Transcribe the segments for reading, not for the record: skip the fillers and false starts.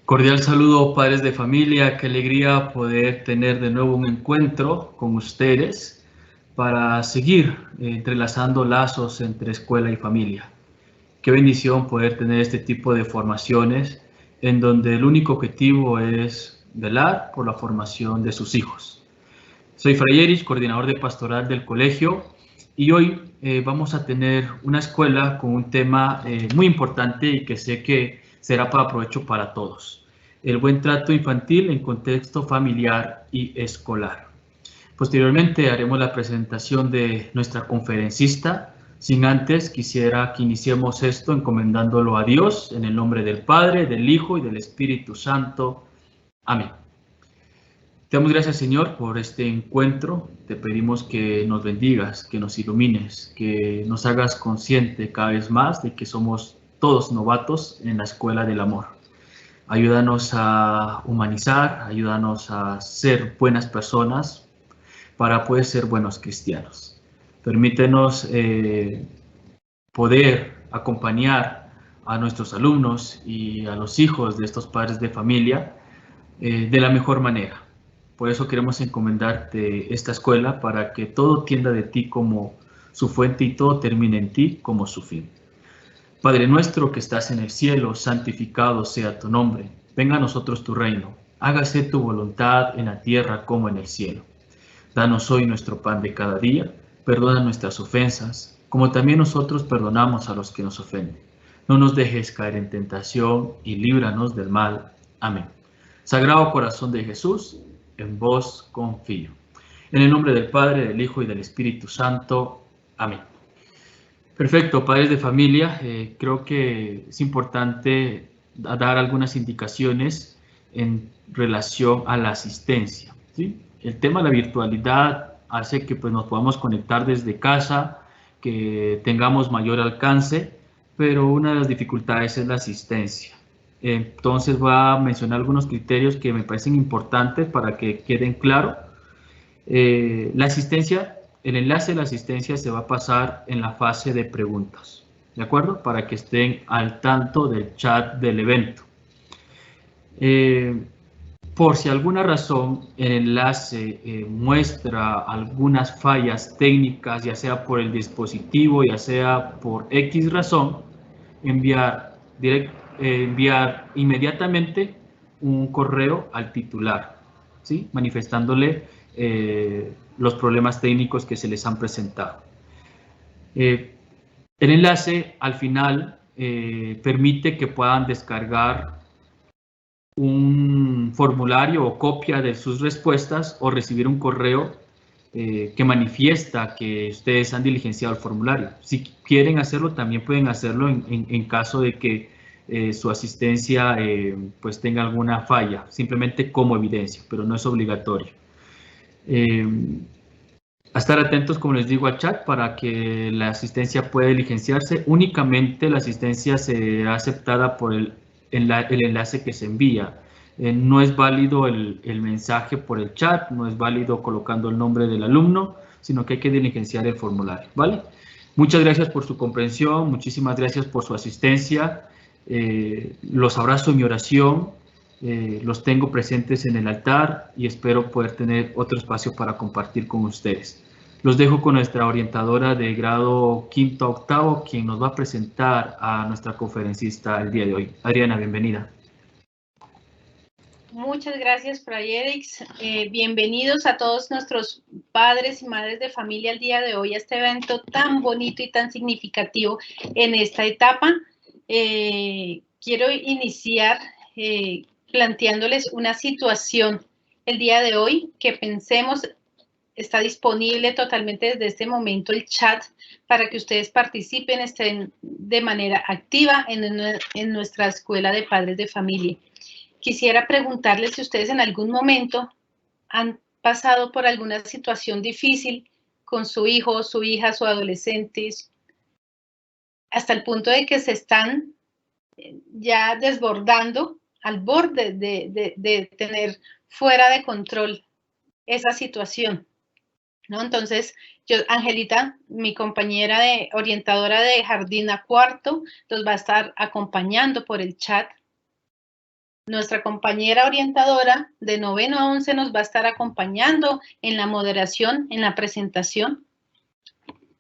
Cordial saludo, padres de familia. Qué alegría poder tener de nuevo un encuentro con ustedes para seguir entrelazando lazos entre escuela y familia. Qué bendición poder tener este tipo de formaciones en donde el único objetivo es velar por la formación de sus hijos. Soy Fray Erich, coordinador de pastoral del colegio, y hoy vamos a tener una escuela con un tema muy importante y que sé que será para provecho para todos: el buen trato infantil en contexto familiar y escolar. Posteriormente haremos la presentación de nuestra conferencista. Sin antes, quisiera que iniciemos esto encomendándolo a Dios, en el nombre del Padre, del Hijo y del Espíritu Santo. Amén. Te damos gracias, Señor, por este encuentro. Te pedimos que nos bendigas, que nos ilumines, que nos hagas consciente cada vez más de que somos todos novatos en la escuela del amor. Ayúdanos a humanizar, ayúdanos a ser buenas personas para poder ser buenos cristianos. Permítenos poder acompañar a nuestros alumnos y a los hijos de estos padres de familia de la mejor manera. Por eso queremos encomendarte esta escuela para que todo tienda de ti como su fuente y todo termine en ti como su fin. Padre nuestro que estás en el cielo, santificado sea tu nombre. Venga a nosotros tu reino. Hágase tu voluntad en la tierra como en el cielo. Danos hoy nuestro pan de cada día. Perdona nuestras ofensas, como también nosotros perdonamos a los que nos ofenden. No nos dejes caer en tentación y líbranos del mal. Amén. Sagrado corazón de Jesús, en vos confío. En el nombre del Padre, del Hijo y del Espíritu Santo. Amén. Perfecto, padres de familia. Creo que es importante dar algunas indicaciones en relación a la asistencia, ¿sí? El tema de la virtualidad hace que pues, nos podamos conectar desde casa, que tengamos mayor alcance, pero una de las dificultades es la asistencia. Entonces voy a mencionar algunos criterios que me parecen importantes para que queden claros. La asistencia, el enlace de la asistencia se va a pasar en la fase de preguntas, ¿de acuerdo? Para que estén al tanto del chat del evento. Por si alguna razón el enlace muestra algunas fallas técnicas, ya sea por el dispositivo, ya sea por X razón, enviar inmediatamente un correo al titular, ¿sí? Manifestándole los problemas técnicos que se les han presentado. El enlace al final permite que puedan descargar un formulario o copia de sus respuestas o recibir un correo que manifiesta que ustedes han diligenciado el formulario. Si quieren hacerlo, también pueden hacerlo en caso de que su asistencia pues tenga alguna falla, simplemente como evidencia, pero no es obligatorio. A estar atentos, como les digo, al chat para que la asistencia pueda diligenciarse. Únicamente la asistencia será aceptada por el enlace que se envía. No es válido el mensaje por el chat, no es válido colocando el nombre del alumno, sino que hay que diligenciar el formulario, ¿vale? Muchas gracias por su comprensión, muchísimas gracias por su asistencia. Los abrazo en mi oración, los tengo presentes en el altar y espero poder tener otro espacio para compartir con ustedes. Los dejo con nuestra orientadora de grado quinto a octavo, quien nos va a presentar a nuestra conferencista el día de hoy. Adriana, bienvenida. Muchas gracias, Fray Erich. Bienvenidos a todos nuestros padres y madres de familia el día de hoy a este evento tan bonito y tan significativo en esta etapa. Quiero iniciar planteándoles una situación el día de hoy que pensemos. Está disponible totalmente desde este momento el chat para que ustedes participen, estén de manera activa en nuestra escuela de padres de familia. Quisiera preguntarles si ustedes en algún momento han pasado por alguna situación difícil con su hijo, su hija, su adolescente, hasta el punto de que se están ya desbordando al borde de tener fuera de control esa situación, ¿no? Entonces, Angelita, mi compañera orientadora de jardín a cuarto, los va a estar acompañando por el chat. Nuestra compañera orientadora de 9º a 11 nos va a estar acompañando en la moderación, en la presentación.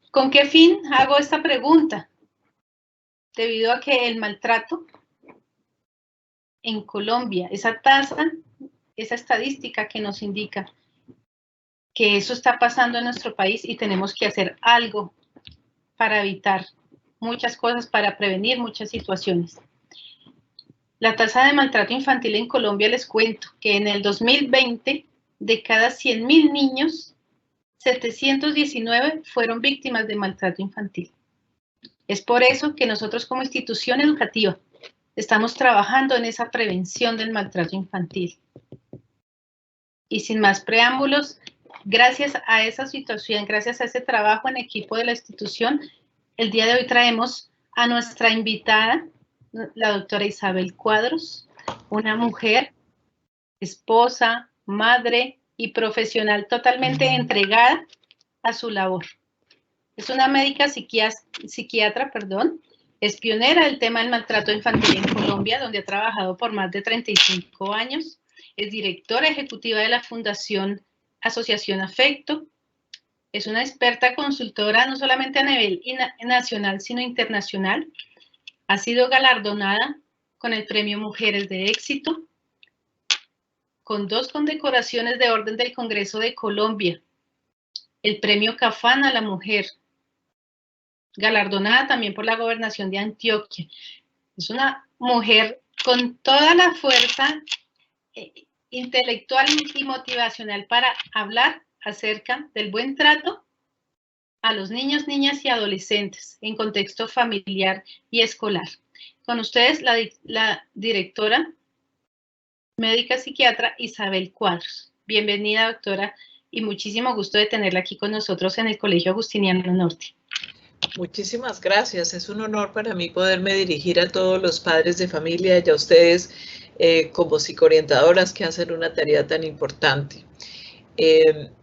¿Con qué fin hago esta pregunta? Debido a que el maltrato en Colombia, esa tasa, esa estadística que nos indica que eso está pasando en nuestro país y tenemos que hacer algo para evitar muchas cosas, para prevenir muchas situaciones. La tasa de maltrato infantil en Colombia, les cuento que en el 2020, de cada 100.000 niños, 719 fueron víctimas de maltrato infantil. Es por eso que nosotros como institución educativa estamos trabajando en esa prevención del maltrato infantil. Y sin más preámbulos, gracias a esa situación, gracias a ese trabajo en equipo de la institución, el día de hoy traemos a nuestra invitada, la doctora Isabel Cuadros, una mujer, esposa, madre y profesional totalmente entregada a su labor. Es una médica psiquiatra, es pionera del tema del maltrato infantil en Colombia, donde ha trabajado por más de 35 años. Es directora ejecutiva de la Fundación Asociación Afecto. Es una experta consultora no solamente a nivel nacional, sino internacional. Ha sido galardonada con el Premio Mujeres de Éxito, con 2 condecoraciones de Orden del Congreso de Colombia, el Premio Cafán a la Mujer, galardonada también por la Gobernación de Antioquia. Es una mujer con toda la fuerza intelectual y motivacional para hablar acerca del buen trato a los niños, niñas y adolescentes en contexto familiar y escolar. Con ustedes, la directora médica psiquiatra Isabel Cuadros. Bienvenida, doctora, y muchísimo gusto de tenerla aquí con nosotros en el Colegio Agustiniano Norte. Muchísimas gracias. Es un honor para mí poderme dirigir a todos los padres de familia y a ustedes como psicoorientadoras que hacen una tarea tan importante.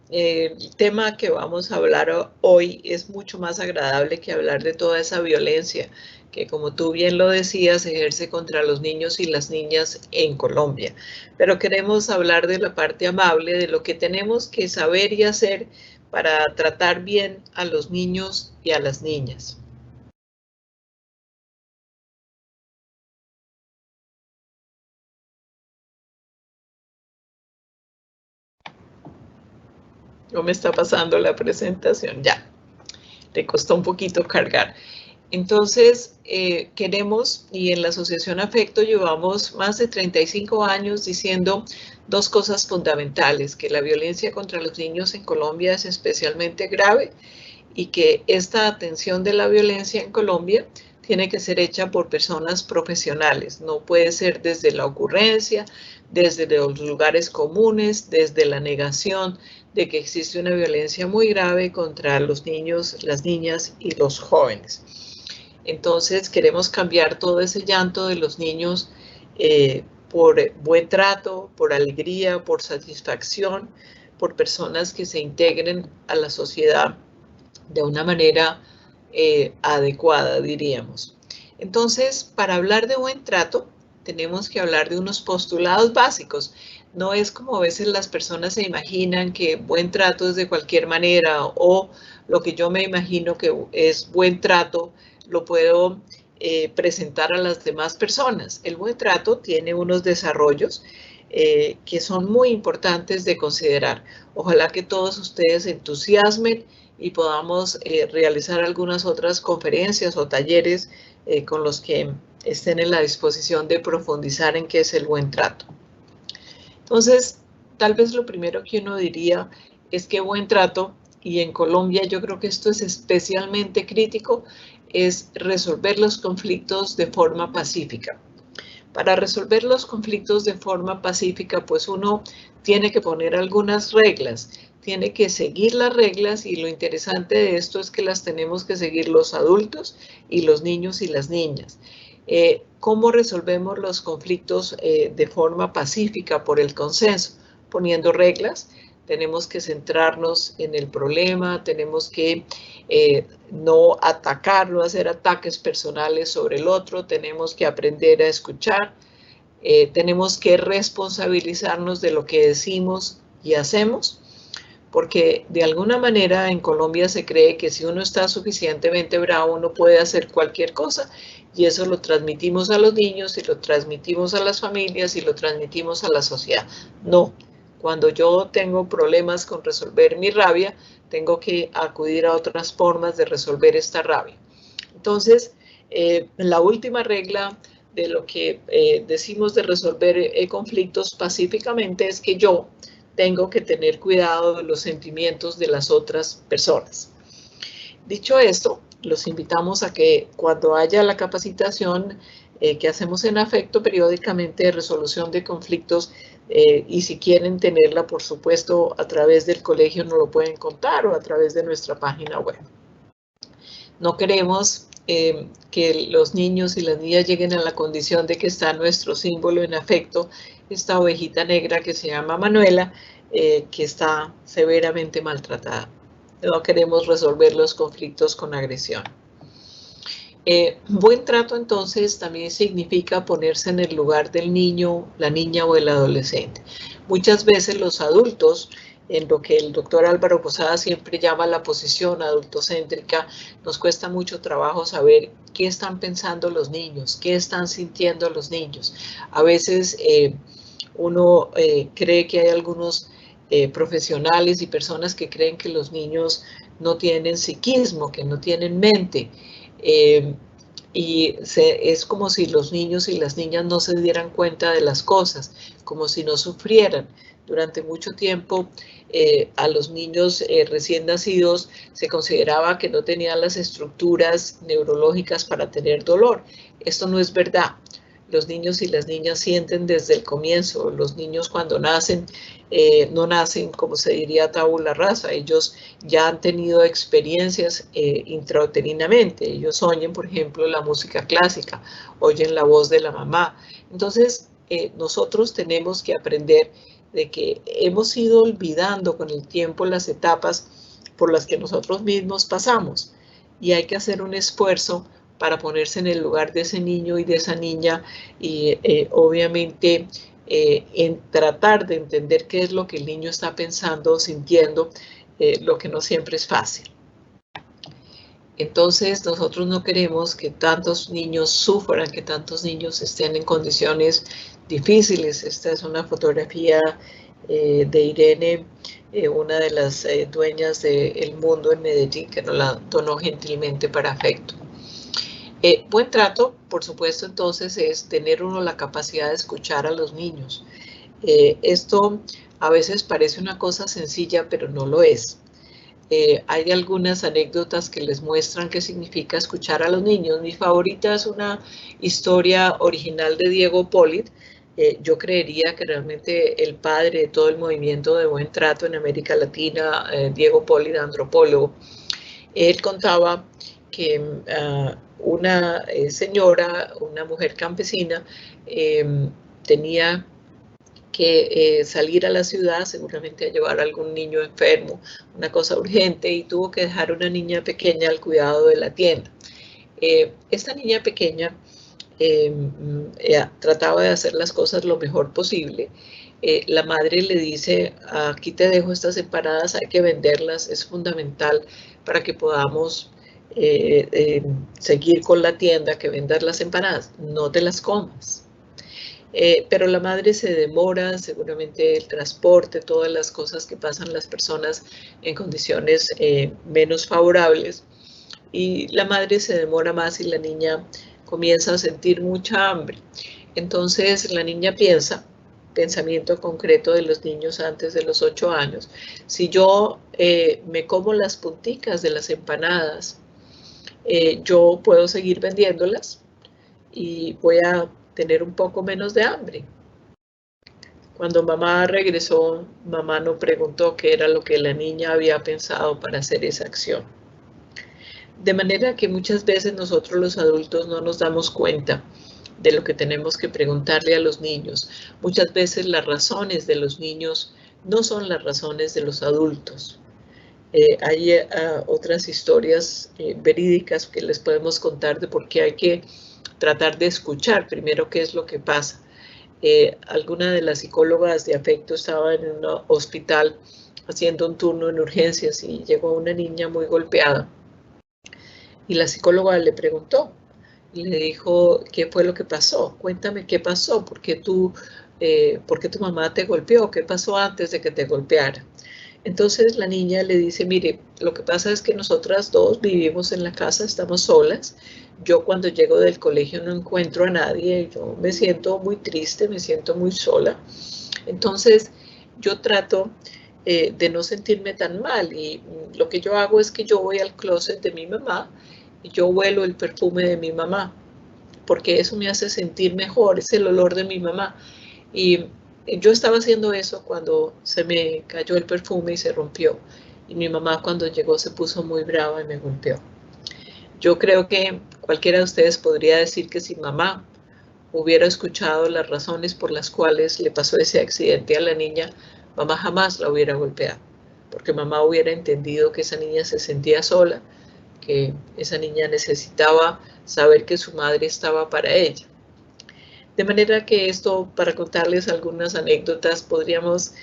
El tema que vamos a hablar hoy es mucho más agradable que hablar de toda esa violencia que, como tú bien lo decías, ejerce contra los niños y las niñas en Colombia. Pero queremos hablar de la parte amable, de lo que tenemos que saber y hacer para tratar bien a los niños y a las niñas. No me está pasando la presentación, ya. Le costó un poquito cargar. Entonces, queremos, y en la Asociación Afecto llevamos más de 35 años diciendo 2 cosas fundamentales, que la violencia contra los niños en Colombia es especialmente grave y que esta atención de la violencia en Colombia tiene que ser hecha por personas profesionales, no puede ser desde la ocurrencia, desde los lugares comunes, desde la negación de que existe una violencia muy grave contra los niños, las niñas y los jóvenes. Entonces queremos cambiar todo ese llanto de los niños por buen trato, por alegría, por satisfacción, por personas que se integren a la sociedad de una manera adecuada, diríamos. Entonces, para hablar de buen trato, tenemos que hablar de unos postulados básicos. No es como a veces las personas se imaginan que buen trato es de cualquier manera, o lo que yo me imagino que es buen trato lo puedo presentar a las demás personas. El buen trato tiene unos desarrollos que son muy importantes de considerar. Ojalá que todos ustedes se entusiasmen y podamos realizar algunas otras conferencias o talleres con los que estén en la disposición de profundizar en qué es el buen trato. Entonces, tal vez lo primero que uno diría es que buen trato, y en Colombia yo creo que esto es especialmente crítico, es resolver los conflictos de forma pacífica. Para resolver los conflictos de forma pacífica, pues uno tiene que poner algunas reglas, tiene que seguir las reglas, y lo interesante de esto es que las tenemos que seguir los adultos y los niños y las niñas. ¿Cómo resolvemos los conflictos de forma pacífica por el consenso? Poniendo reglas. Tenemos que centrarnos en el problema, tenemos que no atacar, no hacer ataques personales sobre el otro, tenemos que aprender a escuchar, tenemos que responsabilizarnos de lo que decimos y hacemos, porque de alguna manera en Colombia se cree que si uno está suficientemente bravo uno puede hacer cualquier cosa, y eso lo transmitimos a los niños y lo transmitimos a las familias y lo transmitimos a la sociedad. No, cuando yo tengo problemas con resolver mi rabia, tengo que acudir a otras formas de resolver esta rabia. Entonces, la última regla de lo que decimos de resolver conflictos pacíficamente es que yo tengo que tener cuidado de los sentimientos de las otras personas. Dicho esto, los invitamos a que cuando haya la capacitación que hacemos en afecto periódicamente de resolución de conflictos, y si quieren tenerla, por supuesto, a través del colegio nos lo pueden contar o a través de nuestra página web. No queremos que los niños y las niñas lleguen a la condición de que está nuestro símbolo en afecto, esta ovejita negra que se llama Manuela, que está severamente maltratada. No queremos resolver los conflictos con agresión. Buen trato entonces también significa ponerse en el lugar del niño, la niña o el adolescente. Muchas veces los adultos, en lo que el doctor Álvaro Posada siempre llama la posición adultocéntrica, nos cuesta mucho trabajo saber qué están pensando los niños, qué están sintiendo los niños. A veces uno cree que hay algunos profesionales y personas que creen que los niños no tienen psiquismo, que no tienen mente. Es como si los niños y las niñas no se dieran cuenta de las cosas, como si no sufrieran. Durante mucho tiempo a los niños recién nacidos se consideraba que no tenían las estructuras neurológicas para tener dolor. Esto no es verdad. Los niños y las niñas sienten desde el comienzo. Los niños cuando nacen, no nacen como se diría tabula rasa. Ellos ya han tenido experiencias intrauterinamente. Ellos oyen, por ejemplo, la música clásica, oyen la voz de la mamá. Entonces, nosotros tenemos que aprender de que hemos ido olvidando con el tiempo las etapas por las que nosotros mismos pasamos. Y hay que hacer un esfuerzo para ponerse en el lugar de ese niño y de esa niña y obviamente en tratar de entender qué es lo que el niño está pensando, sintiendo, lo que no siempre es fácil. Entonces nosotros no queremos que tantos niños sufran, que tantos niños estén en condiciones difíciles. Esta es una fotografía de Irene, una de las dueñas de El Mundo en Medellín, que nos la donó gentilmente para afecto. Buen trato, por supuesto, entonces es tener uno la capacidad de escuchar a los niños. Esto a veces parece una cosa sencilla, pero no lo es. Hay algunas anécdotas que les muestran qué significa escuchar a los niños. Mi favorita es una historia original de Diego Polit. Yo creería que realmente el padre de todo el movimiento de buen trato en América Latina, Diego Polit, antropólogo, él contaba que una señora, una mujer campesina, tenía que salir a la ciudad, seguramente a llevar a algún niño enfermo, una cosa urgente, y tuvo que dejar una niña pequeña al cuidado de la tienda. Esta niña pequeña trataba de hacer las cosas lo mejor posible. La madre le dice, aquí te dejo estas empanadas, hay que venderlas, es fundamental para que podamos seguir con la tienda, que vendas las empanadas, no te las comas. Pero la madre se demora, seguramente el transporte, todas las cosas que pasan las personas en condiciones menos favorables, y la madre se demora más y la niña comienza a sentir mucha hambre. Entonces la niña piensa, pensamiento concreto de los niños antes de los 8 años, si yo me como las punticas de las empanadas, yo puedo seguir vendiéndolas y voy a tener un poco menos de hambre. Cuando mamá regresó, mamá no preguntó qué era lo que la niña había pensado para hacer esa acción. De manera que muchas veces nosotros los adultos no nos damos cuenta de lo que tenemos que preguntarle a los niños. Muchas veces las razones de los niños no son las razones de los adultos. Hay otras historias verídicas que les podemos contar de por qué hay que tratar de escuchar primero qué es lo que pasa. Alguna de las psicólogas de afecto estaba en un hospital haciendo un turno en urgencias y llegó una niña muy golpeada. Y la psicóloga le preguntó, le dijo, ¿qué fue lo que pasó? Cuéntame qué pasó, ¿por qué tu mamá te golpeó? ¿Qué pasó antes de que te golpeara? Entonces la niña le dice, mire, lo que pasa es que nosotras dos vivimos en la casa, estamos solas. Yo cuando llego del colegio no encuentro a nadie, yo me siento muy triste, me siento muy sola. Entonces yo trato de no sentirme tan mal y lo que yo hago es que yo voy al closet de mi mamá y yo huelo el perfume de mi mamá, porque eso me hace sentir mejor, es el olor de mi mamá. Y yo estaba haciendo eso cuando se me cayó el perfume y se rompió. Y mi mamá cuando llegó se puso muy brava y me golpeó. Yo creo que cualquiera de ustedes podría decir que si mamá hubiera escuchado las razones por las cuales le pasó ese accidente a la niña, mamá jamás la hubiera golpeado, porque mamá hubiera entendido que esa niña se sentía sola, que esa niña necesitaba saber que su madre estaba para ella. De manera que esto, para contarles algunas anécdotas, podríamos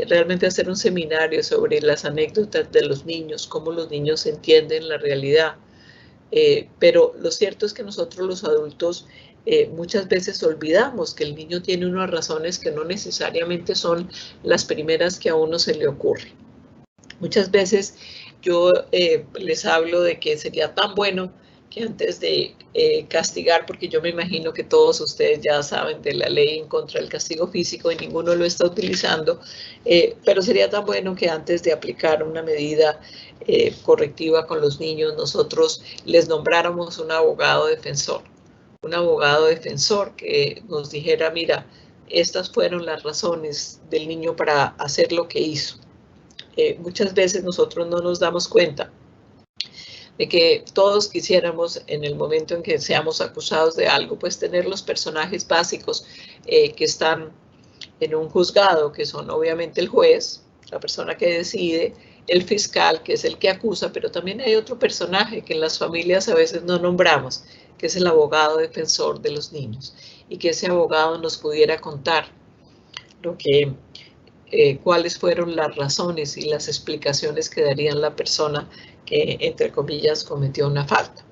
realmente hacer un seminario sobre las anécdotas de los niños, cómo los niños entienden la realidad. Pero lo cierto es que nosotros los adultos muchas veces olvidamos que el niño tiene unas razones que no necesariamente son las primeras que a uno se le ocurre. Muchas veces yo les hablo de que sería tan bueno que antes de castigar, porque yo me imagino que todos ustedes ya saben de la ley en contra del castigo físico y ninguno lo está utilizando, pero sería tan bueno que antes de aplicar una medida correctiva con los niños, nosotros les nombráramos un abogado defensor que nos dijera, mira, estas fueron las razones del niño para hacer lo que hizo. Muchas veces nosotros no nos damos cuenta de que todos quisiéramos en el momento en que seamos acusados de algo, pues tener los personajes básicos que están en un juzgado, que son obviamente el juez, la persona que decide, el fiscal, que es el que acusa, pero también hay otro personaje que en las familias a veces no nombramos, que es el abogado defensor de los niños, y que ese abogado nos pudiera contar cuáles fueron las razones y las explicaciones que darían la persona que, entre comillas, cometió una falta.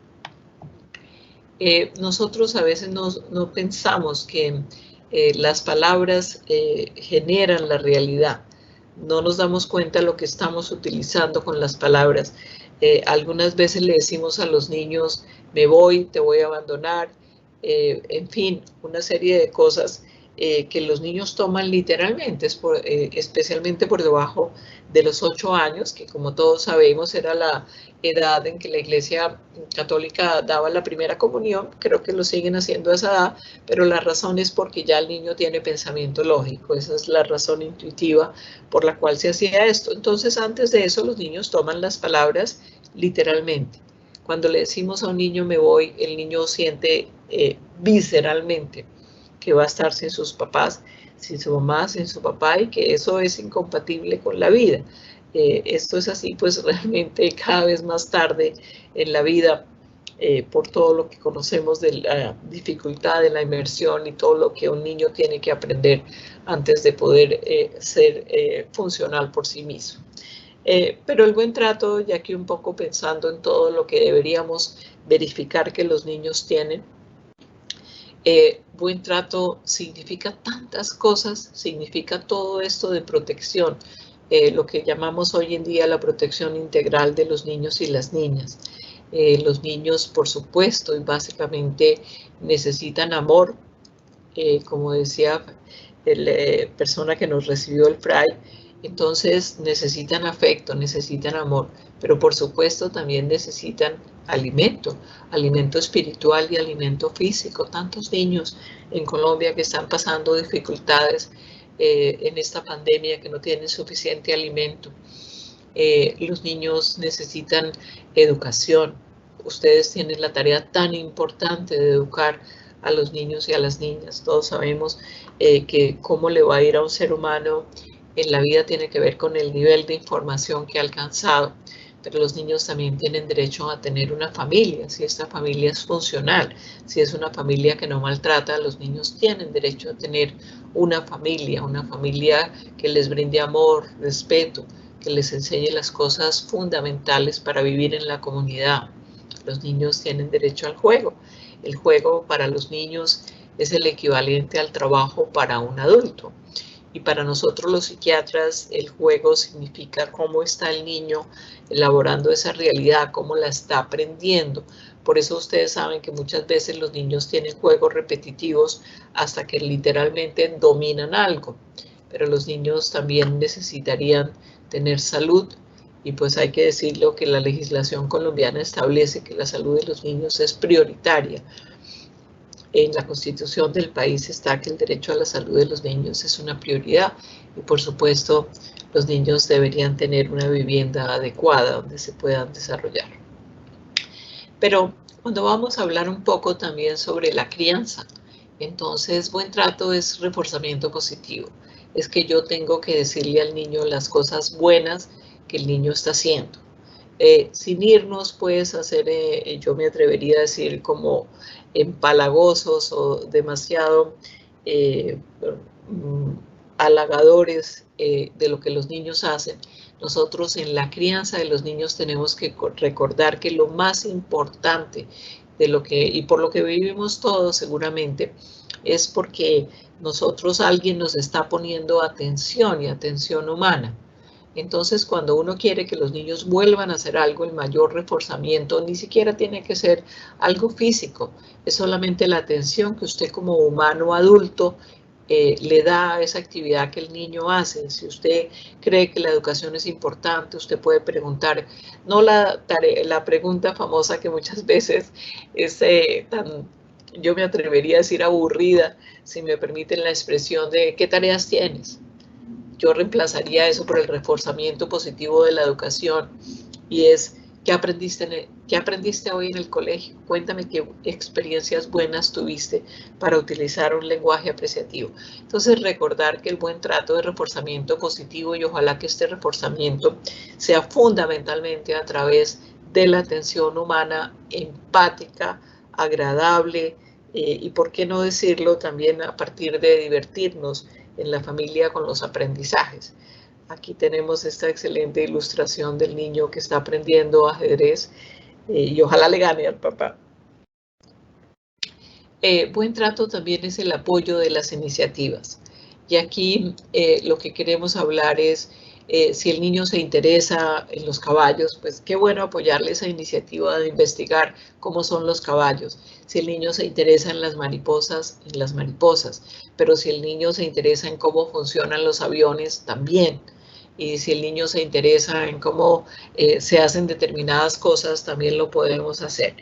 Nosotros a veces no pensamos que las palabras generan la realidad. No nos damos cuenta de lo que estamos utilizando con las palabras. Algunas veces le decimos a los niños, me voy, te voy a abandonar, en fin, una serie de cosas que los niños toman literalmente, especialmente por debajo de los 8 años, que como todos sabemos era la edad en que la Iglesia Católica daba la primera comunión. Creo que lo siguen haciendo a esa edad, pero la razón es porque ya el niño tiene pensamiento lógico. Esa es la razón intuitiva por la cual se hacía esto. Entonces, antes de eso, los niños toman las palabras literalmente. Cuando le decimos a un niño me voy, el niño siente visceralmente que va a estar sin sus papás, sin su mamá, sin su papá, y que eso es incompatible con la vida. Esto es así, pues realmente cada vez más tarde en la vida, por todo lo que conocemos de la dificultad de la inmersión y todo lo que un niño tiene que aprender antes de poder ser funcional por sí mismo. Pero el buen trato, ya que un poco pensando en todo lo que deberíamos verificar que los niños tienen, buen trato significa tantas cosas, significa todo esto de protección, lo que llamamos hoy en día la protección integral de los niños y las niñas. Los niños, por supuesto, y básicamente necesitan amor, como decía la persona que nos recibió el Fray. Entonces necesitan afecto, necesitan amor, pero por supuesto también necesitan alimento espiritual y alimento físico. Tantos niños en Colombia que están pasando dificultades en esta pandemia, que no tienen suficiente alimento. Los niños necesitan educación. Ustedes tienen la tarea tan importante de educar a los niños y a las niñas. Todos sabemos que cómo le va a ir a un ser humano en la vida tiene que ver con el nivel de información que ha alcanzado. pero los niños también tienen derecho a tener una familia, si esta familia es funcional, si es una familia que no maltrata, los niños tienen derecho a tener una familia que les brinde amor, respeto, que les enseñe las cosas fundamentales para vivir en la comunidad. Los niños tienen derecho al juego. El juego para los niños es el equivalente al trabajo para un adulto. Y para nosotros los psiquiatras, el juego significa cómo está el niño elaborando esa realidad, cómo la está aprendiendo. Por eso ustedes saben que muchas veces los niños tienen juegos repetitivos hasta que literalmente dominan algo. Pero los niños también necesitarían tener salud, y pues hay que decirlo que la legislación colombiana establece que la salud de los niños es prioritaria. En la Constitución del país está que el derecho a la salud de los niños es una prioridad y por supuesto los niños deberían tener una vivienda adecuada donde se puedan desarrollar. Pero cuando vamos a hablar un poco también sobre la crianza, entonces buen trato es reforzamiento positivo. Es que yo tengo que decirle al niño las cosas buenas que el niño está haciendo. Sin irnos pues a hacer, yo me atrevería a decir como empalagosos o demasiado halagadores de lo que los niños hacen. Nosotros en la crianza de los niños tenemos que recordar que lo más importante de lo que, y por lo que vivimos todos seguramente, es porque alguien nos está poniendo atención y atención humana. Entonces, cuando uno quiere que los niños vuelvan a hacer algo, el mayor reforzamiento ni siquiera tiene que ser algo físico, es solamente la atención que usted como humano adulto le da a esa actividad que el niño hace. Si usted cree que la educación es importante, usted puede preguntar, no la pregunta famosa que muchas veces es yo me atrevería a decir aburrida, si me permiten la expresión de ¿qué tareas tienes? Yo reemplazaría eso por el reforzamiento positivo de la educación y es ¿qué aprendiste hoy en el colegio? Cuéntame qué experiencias buenas tuviste para utilizar un lenguaje apreciativo. Entonces recordar que el buen trato de reforzamiento positivo y ojalá que este reforzamiento sea fundamentalmente a través de la atención humana empática, agradable y por qué no decirlo también a partir de divertirnos en la familia con los aprendizajes. Aquí tenemos esta excelente ilustración del niño que está aprendiendo ajedrez y ojalá le gane al papá. Buen trato también es el apoyo de las iniciativas. Y aquí lo que queremos hablar es si el niño se interesa en los caballos, pues qué bueno apoyarle esa iniciativa de investigar cómo son los caballos. Si el niño se interesa en las mariposas, pero si el niño se interesa en cómo funcionan los aviones, también. Y si el niño se interesa en cómo se hacen determinadas cosas, también lo podemos hacer.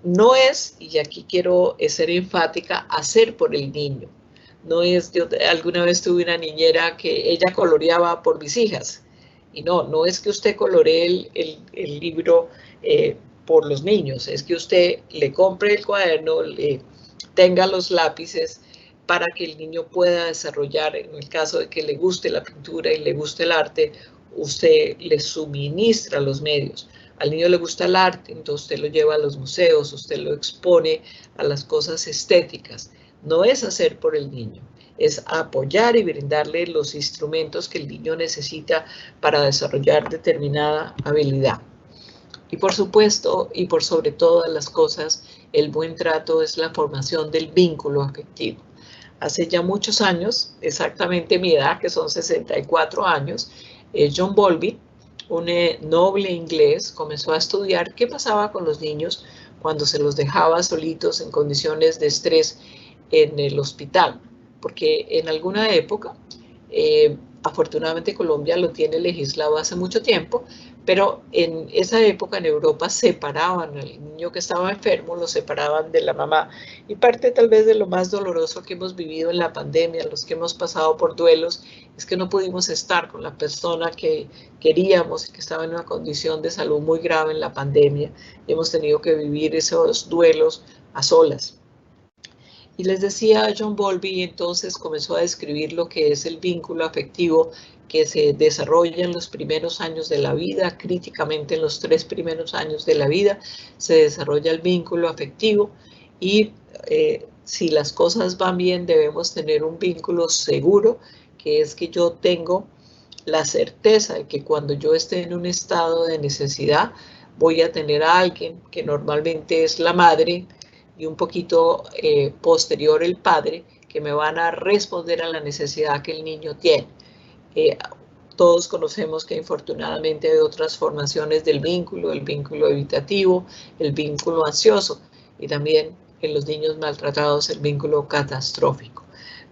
No es, y aquí quiero ser enfática, hacer por el niño. No es, yo alguna vez tuve una niñera que ella coloreaba por mis hijas. Y no es que usted coloree el libro por los niños, es que usted le compre el cuaderno, tenga los lápices para que el niño pueda desarrollar, en el caso de que le guste la pintura y le guste el arte, usted le suministra los medios. Al niño le gusta el arte, entonces usted lo lleva a los museos, usted lo expone a las cosas estéticas. No es hacer por el niño, es apoyar y brindarle los instrumentos que el niño necesita para desarrollar determinada habilidad. Y por supuesto, y por sobre todas las cosas, el buen trato es la formación del vínculo afectivo. Hace ya muchos años, exactamente mi edad, que son 64 años, John Bowlby, un noble inglés, comenzó a estudiar qué pasaba con los niños cuando se los dejaba solitos en condiciones de estrés en el hospital, porque en alguna época, afortunadamente Colombia lo tiene legislado hace mucho tiempo, pero en esa época en Europa separaban al niño que estaba enfermo, lo separaban de la mamá. Y parte tal vez de lo más doloroso que hemos vivido en la pandemia, los que hemos pasado por duelos, es que no pudimos estar con la persona que queríamos y que estaba en una condición de salud muy grave en la pandemia. Y hemos tenido que vivir esos duelos a solas. Y les decía, John Bowlby entonces comenzó a describir lo que es el vínculo afectivo que se desarrolla en los primeros años de la vida, críticamente en los 3 primeros años de la vida se desarrolla el vínculo afectivo y si las cosas van bien debemos tener un vínculo seguro, que es que yo tengo la certeza de que cuando yo esté en un estado de necesidad voy a tener a alguien que normalmente es la madre y un poquito posterior el padre, que me van a responder a la necesidad que el niño tiene. Todos conocemos que infortunadamente hay otras formaciones del vínculo, el vínculo evitativo, el vínculo ansioso y también en los niños maltratados el vínculo catastrófico.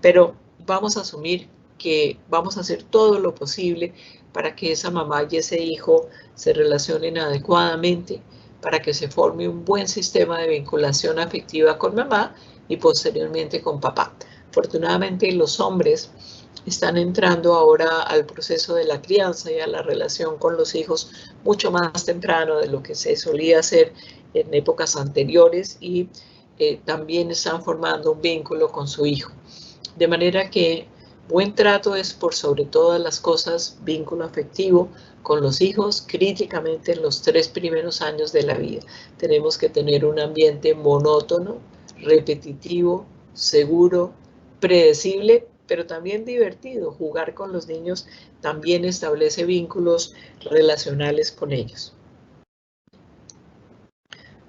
Pero vamos a asumir que vamos a hacer todo lo posible para que esa mamá y ese hijo se relacionen adecuadamente, para que se forme un buen sistema de vinculación afectiva con mamá y posteriormente con papá. Afortunadamente los hombres están entrando ahora al proceso de la crianza y a la relación con los hijos mucho más temprano de lo que se solía hacer en épocas anteriores y también están formando un vínculo con su hijo. De manera que buen trato es por sobre todas las cosas vínculo afectivo con los hijos, críticamente en los 3 primeros años de la vida. Tenemos que tener un ambiente monótono, repetitivo, seguro, predecible, pero también divertido. Jugar con los niños también establece vínculos relacionales con ellos.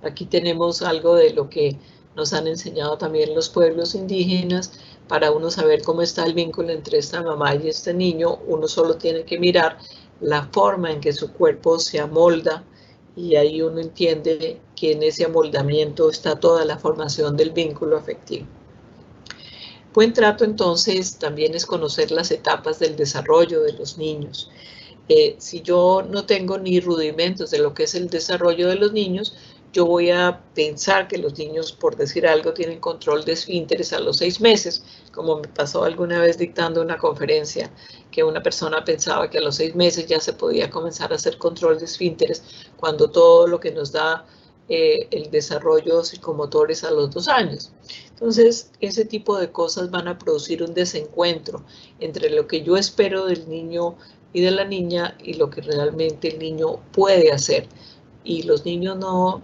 Aquí tenemos algo de lo que nos han enseñado también los pueblos indígenas. Para uno saber cómo está el vínculo entre esta mamá y este niño, uno solo tiene que mirar la forma en que su cuerpo se amolda y ahí uno entiende que en ese amoldamiento está toda la formación del vínculo afectivo. Buen trato entonces también es conocer las etapas del desarrollo de los niños. Si yo no tengo ni rudimentos de lo que es el desarrollo de los niños, yo voy a pensar que los niños, por decir algo, tienen control de esfínteres a los 6 meses, como me pasó alguna vez dictando una conferencia, que una persona pensaba que a los 6 meses ya se podía comenzar a hacer control de esfínteres, cuando todo lo que nos da el desarrollo psicomotor es a los 2 años. Entonces, ese tipo de cosas van a producir un desencuentro entre lo que yo espero del niño y de la niña y lo que realmente el niño puede hacer. Y los niños no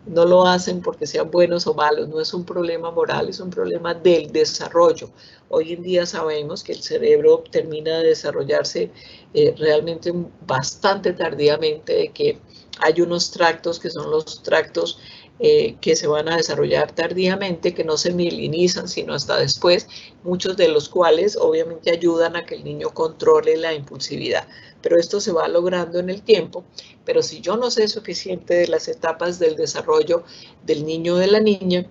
lo hacen porque sean buenos o malos, no es un problema moral, es un problema del desarrollo. Hoy en día sabemos que el cerebro termina de desarrollarse realmente bastante tardíamente, de que hay unos tractos que son los tractos que se van a desarrollar tardíamente, que no se mielinizan sino hasta después, muchos de los cuales obviamente ayudan a que el niño controle la impulsividad. Pero esto se va logrando en el tiempo. Pero si yo no sé suficiente de las etapas del desarrollo del niño o de la niña,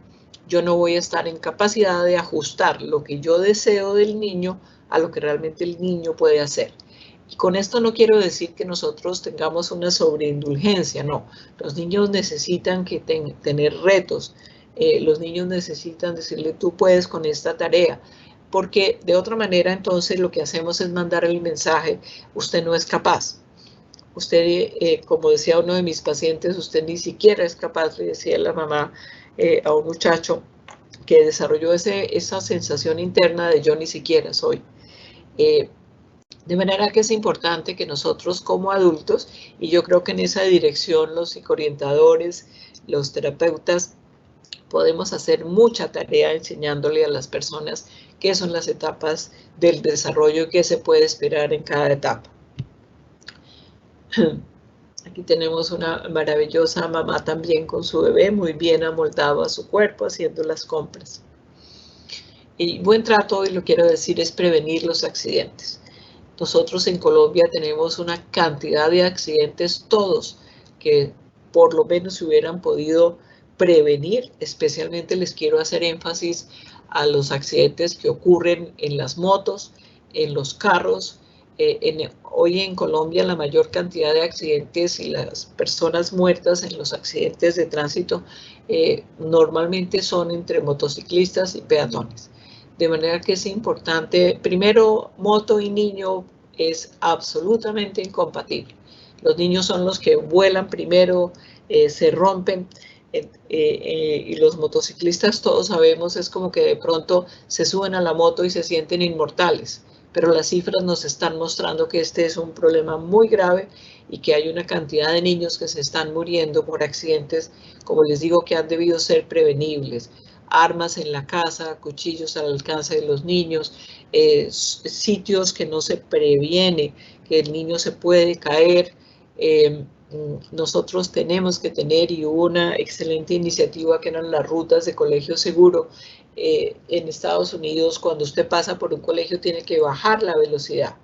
yo no voy a estar en capacidad de ajustar lo que yo deseo del niño a lo que realmente el niño puede hacer. Y con esto no quiero decir que nosotros tengamos una sobreindulgencia, no. Los niños necesitan tener retos. Los niños necesitan decirle, tú puedes con esta tarea. Porque de otra manera entonces lo que hacemos es mandar el mensaje, usted no es capaz. Usted, como decía uno de mis pacientes, usted ni siquiera es capaz, le decía la mamá a un muchacho que desarrolló esa sensación interna de yo ni siquiera soy. De manera que es importante que nosotros como adultos, y yo creo que en esa dirección los psicoorientadores, los terapeutas, podemos hacer mucha tarea enseñándole a las personas qué son las etapas del desarrollo y qué se puede esperar en cada etapa. Aquí tenemos una maravillosa mamá también con su bebé, muy bien amoldado a su cuerpo, haciendo las compras. Y buen trato, y lo quiero decir, es prevenir los accidentes. Nosotros en Colombia tenemos una cantidad de accidentes todos que por lo menos se hubieran podido prevenir. Especialmente les quiero hacer énfasis a los accidentes que ocurren en las motos, en los carros. Hoy en Colombia la mayor cantidad de accidentes y las personas muertas en los accidentes de tránsito normalmente son entre motociclistas y peatones. De manera que es importante, primero, moto y niño es absolutamente incompatible. Los niños son los que vuelan primero, se rompen. y los motociclistas todos sabemos, es como que de pronto se suben a la moto y se sienten inmortales, pero las cifras nos están mostrando que este es un problema muy grave y que hay una cantidad de niños que se están muriendo por accidentes, como les digo, que han debido ser prevenibles. Armas en la casa, cuchillos al alcance de los niños, sitios que no se previene, que el niño se puede caer. Nosotros tenemos que tener, y hubo una excelente iniciativa que eran las rutas de colegio seguro. En Estados Unidos, cuando usted pasa por un colegio, tiene que bajar la velocidad.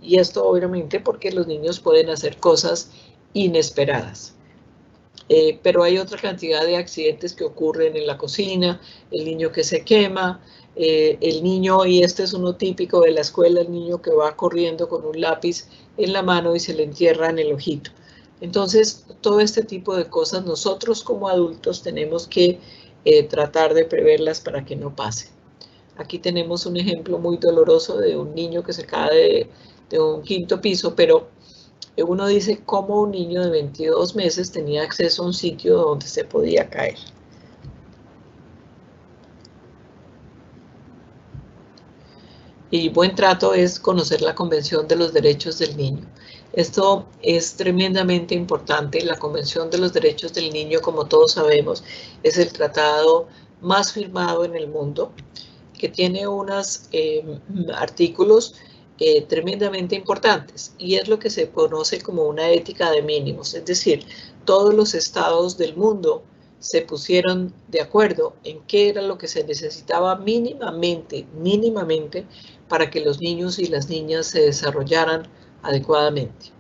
Y esto obviamente porque los niños pueden hacer cosas inesperadas. Pero hay otra cantidad de accidentes que ocurren en la cocina, el niño que se quema, el niño, y este es uno típico de la escuela, el niño que va corriendo con un lápiz en la mano y se le entierra en el ojito. Entonces, todo este tipo de cosas nosotros como adultos tenemos que tratar de preverlas para que no pase. Aquí tenemos un ejemplo muy doloroso de un niño que se cae de un 5º piso, pero uno dice cómo un niño de 22 meses tenía acceso a un sitio donde se podía caer. Y buen trato es conocer la Convención de los Derechos del Niño. Esto es tremendamente importante. La Convención de los Derechos del Niño, como todos sabemos, es el tratado más firmado en el mundo, que tiene unos artículos tremendamente importantes, y es lo que se conoce como una ética de mínimos. Es decir, todos los estados del mundo se pusieron de acuerdo en qué era lo que se necesitaba mínimamente para que los niños y las niñas se desarrollaran adecuadamente.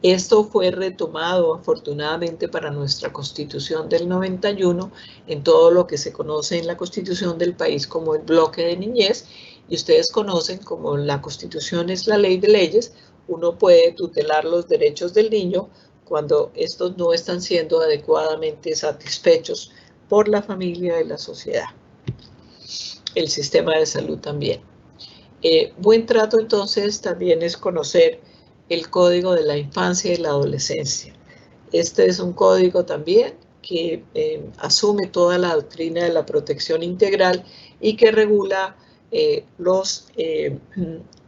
Esto fue retomado afortunadamente para nuestra Constitución del 91 en todo lo que se conoce en la Constitución del país como el bloque de niñez, y ustedes conocen como la Constitución es la ley de leyes. Uno puede tutelar los derechos del niño cuando estos no están siendo adecuadamente satisfechos por la familia y la sociedad. El sistema de salud también. Buen trato entonces también es conocer el Código de la Infancia y la Adolescencia. Este es un código también que asume toda la doctrina de la protección integral y que regula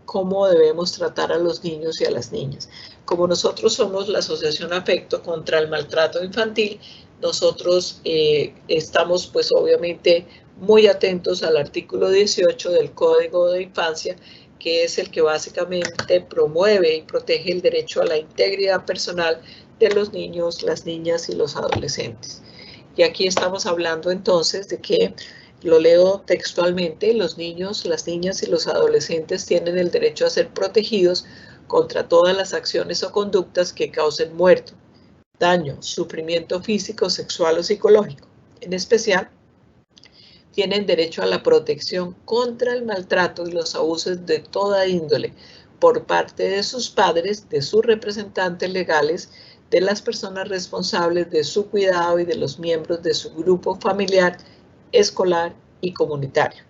cómo debemos tratar a los niños y a las niñas. Como nosotros somos la Asociación Afecto contra el Maltrato Infantil, nosotros estamos pues obviamente muy atentos al artículo 18 del Código de Infancia, que es el que básicamente promueve y protege el derecho a la integridad personal de los niños, las niñas y los adolescentes. Y aquí estamos hablando entonces de que, lo leo textualmente, los niños, las niñas y los adolescentes tienen el derecho a ser protegidos contra todas las acciones o conductas que causen muerte, daño, sufrimiento físico, sexual o psicológico. En especial, tienen derecho a la protección contra el maltrato y los abusos de toda índole por parte de sus padres, de sus representantes legales, de las personas responsables de su cuidado y de los miembros de su grupo familiar, escolar y comunitario.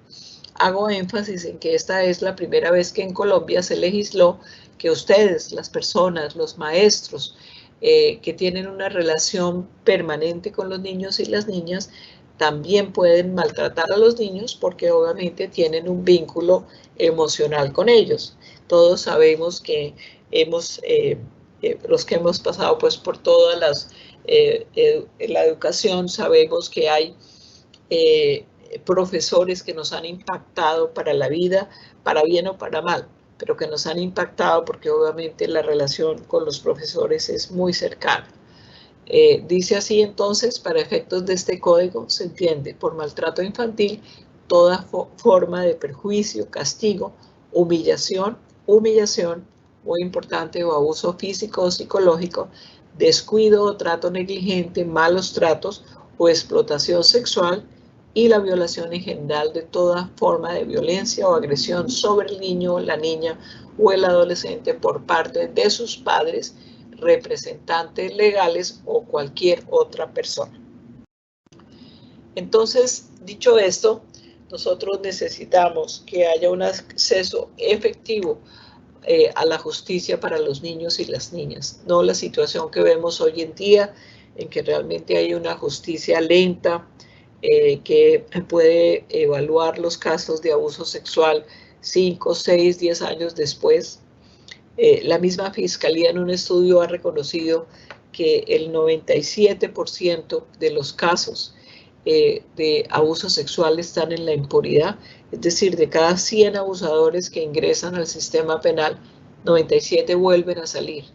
Hago énfasis en que esta es la primera vez que en Colombia se legisló que ustedes, las personas, los maestros, que tienen una relación permanente con los niños y las niñas, también pueden maltratar a los niños porque obviamente tienen un vínculo emocional con ellos. Todos sabemos que los que hemos pasado pues por todas la educación, sabemos que hay profesores que nos han impactado para la vida, para bien o para mal, pero que nos han impactado porque obviamente la relación con los profesores es muy cercana. Dice así entonces, para efectos de este código, se entiende por maltrato infantil toda forma de perjuicio, castigo, humillación, muy importante, o abuso físico o psicológico, descuido o trato negligente, malos tratos o explotación sexual, y la violación en general de toda forma de violencia o agresión sobre el niño, la niña o el adolescente por parte de sus padres, representantes legales o cualquier otra persona. Entonces, dicho esto, nosotros necesitamos que haya un acceso efectivo a la justicia para los niños y las niñas, no la situación que vemos hoy en día, en que realmente hay una justicia lenta, que puede evaluar los casos de abuso sexual 5, 6, 10 años después. La misma Fiscalía en un estudio ha reconocido que el 97% de los casos de abuso sexual están en la impunidad, es decir, de cada 100 abusadores que ingresan al sistema penal, 97 vuelven a salir.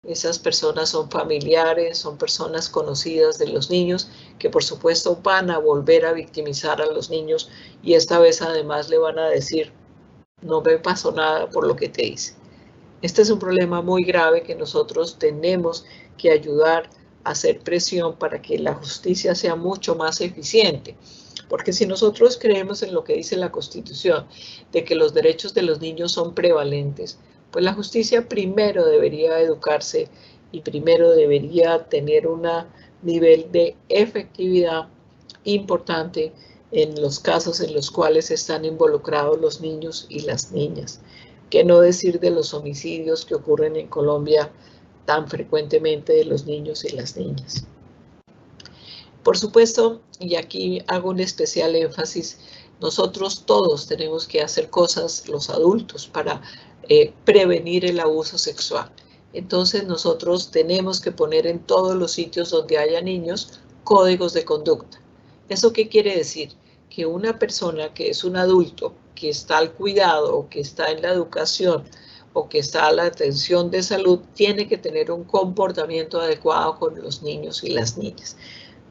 Esas personas son familiares, son personas conocidas de los niños que por supuesto van a volver a victimizar a los niños y esta vez además le van a decir, no me pasó nada por lo que te hice. Este es un problema muy grave que nosotros tenemos que ayudar a hacer presión para que la justicia sea mucho más eficiente. Porque si nosotros creemos en lo que dice la Constitución, de que los derechos de los niños son prevalentes, pues la justicia primero debería educarse y primero debería tener un nivel de efectividad importante en los casos en los cuales están involucrados los niños y las niñas. ¿Qué no decir de los homicidios que ocurren en Colombia tan frecuentemente de los niños y las niñas? Por supuesto, y aquí hago un especial énfasis, nosotros todos tenemos que hacer cosas, los adultos, para prevenir el abuso sexual. Entonces nosotros tenemos que poner en todos los sitios donde haya niños códigos de conducta. ¿Eso qué quiere decir? Que una persona que es un adulto, que está al cuidado o que está en la educación o que está a la atención de salud, tiene que tener un comportamiento adecuado con los niños y las niñas.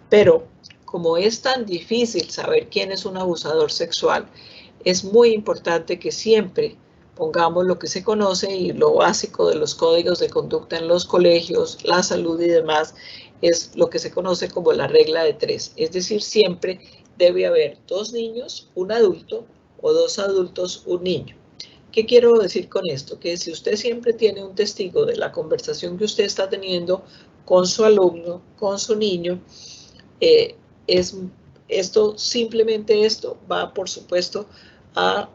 Pero como es tan difícil saber quién es un abusador sexual, es muy importante que siempre pongamos lo que se conoce y lo básico de los códigos de conducta en los colegios, la salud y demás, es lo que se conoce como la regla de 3. Es decir, siempre debe haber 2 niños, un adulto, o 2 adultos, un niño. ¿Qué quiero decir con esto? Que si usted siempre tiene un testigo de la conversación que usted está teniendo con su alumno, con su niño, simplemente esto va, por supuesto, a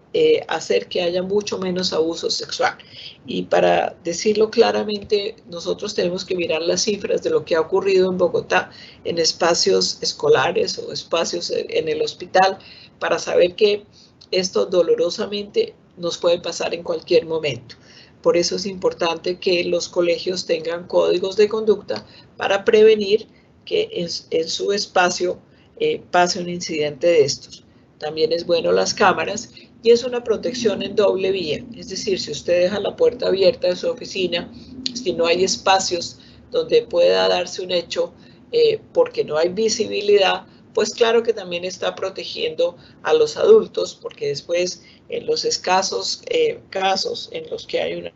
hacer que haya mucho menos abuso sexual. Y para decirlo claramente, nosotros tenemos que mirar las cifras de lo que ha ocurrido en Bogotá en espacios escolares o espacios en el hospital para saber que esto dolorosamente nos puede pasar en cualquier momento. Por eso es importante que los colegios tengan códigos de conducta para prevenir que en su espacio pase un incidente de estos. También es bueno las cámaras y es una protección en doble vía. Es decir, si usted deja la puerta abierta de su oficina, si no hay espacios donde pueda darse un hecho porque no hay visibilidad, pues claro que también está protegiendo a los adultos, porque después en los escasos casos en los que hay una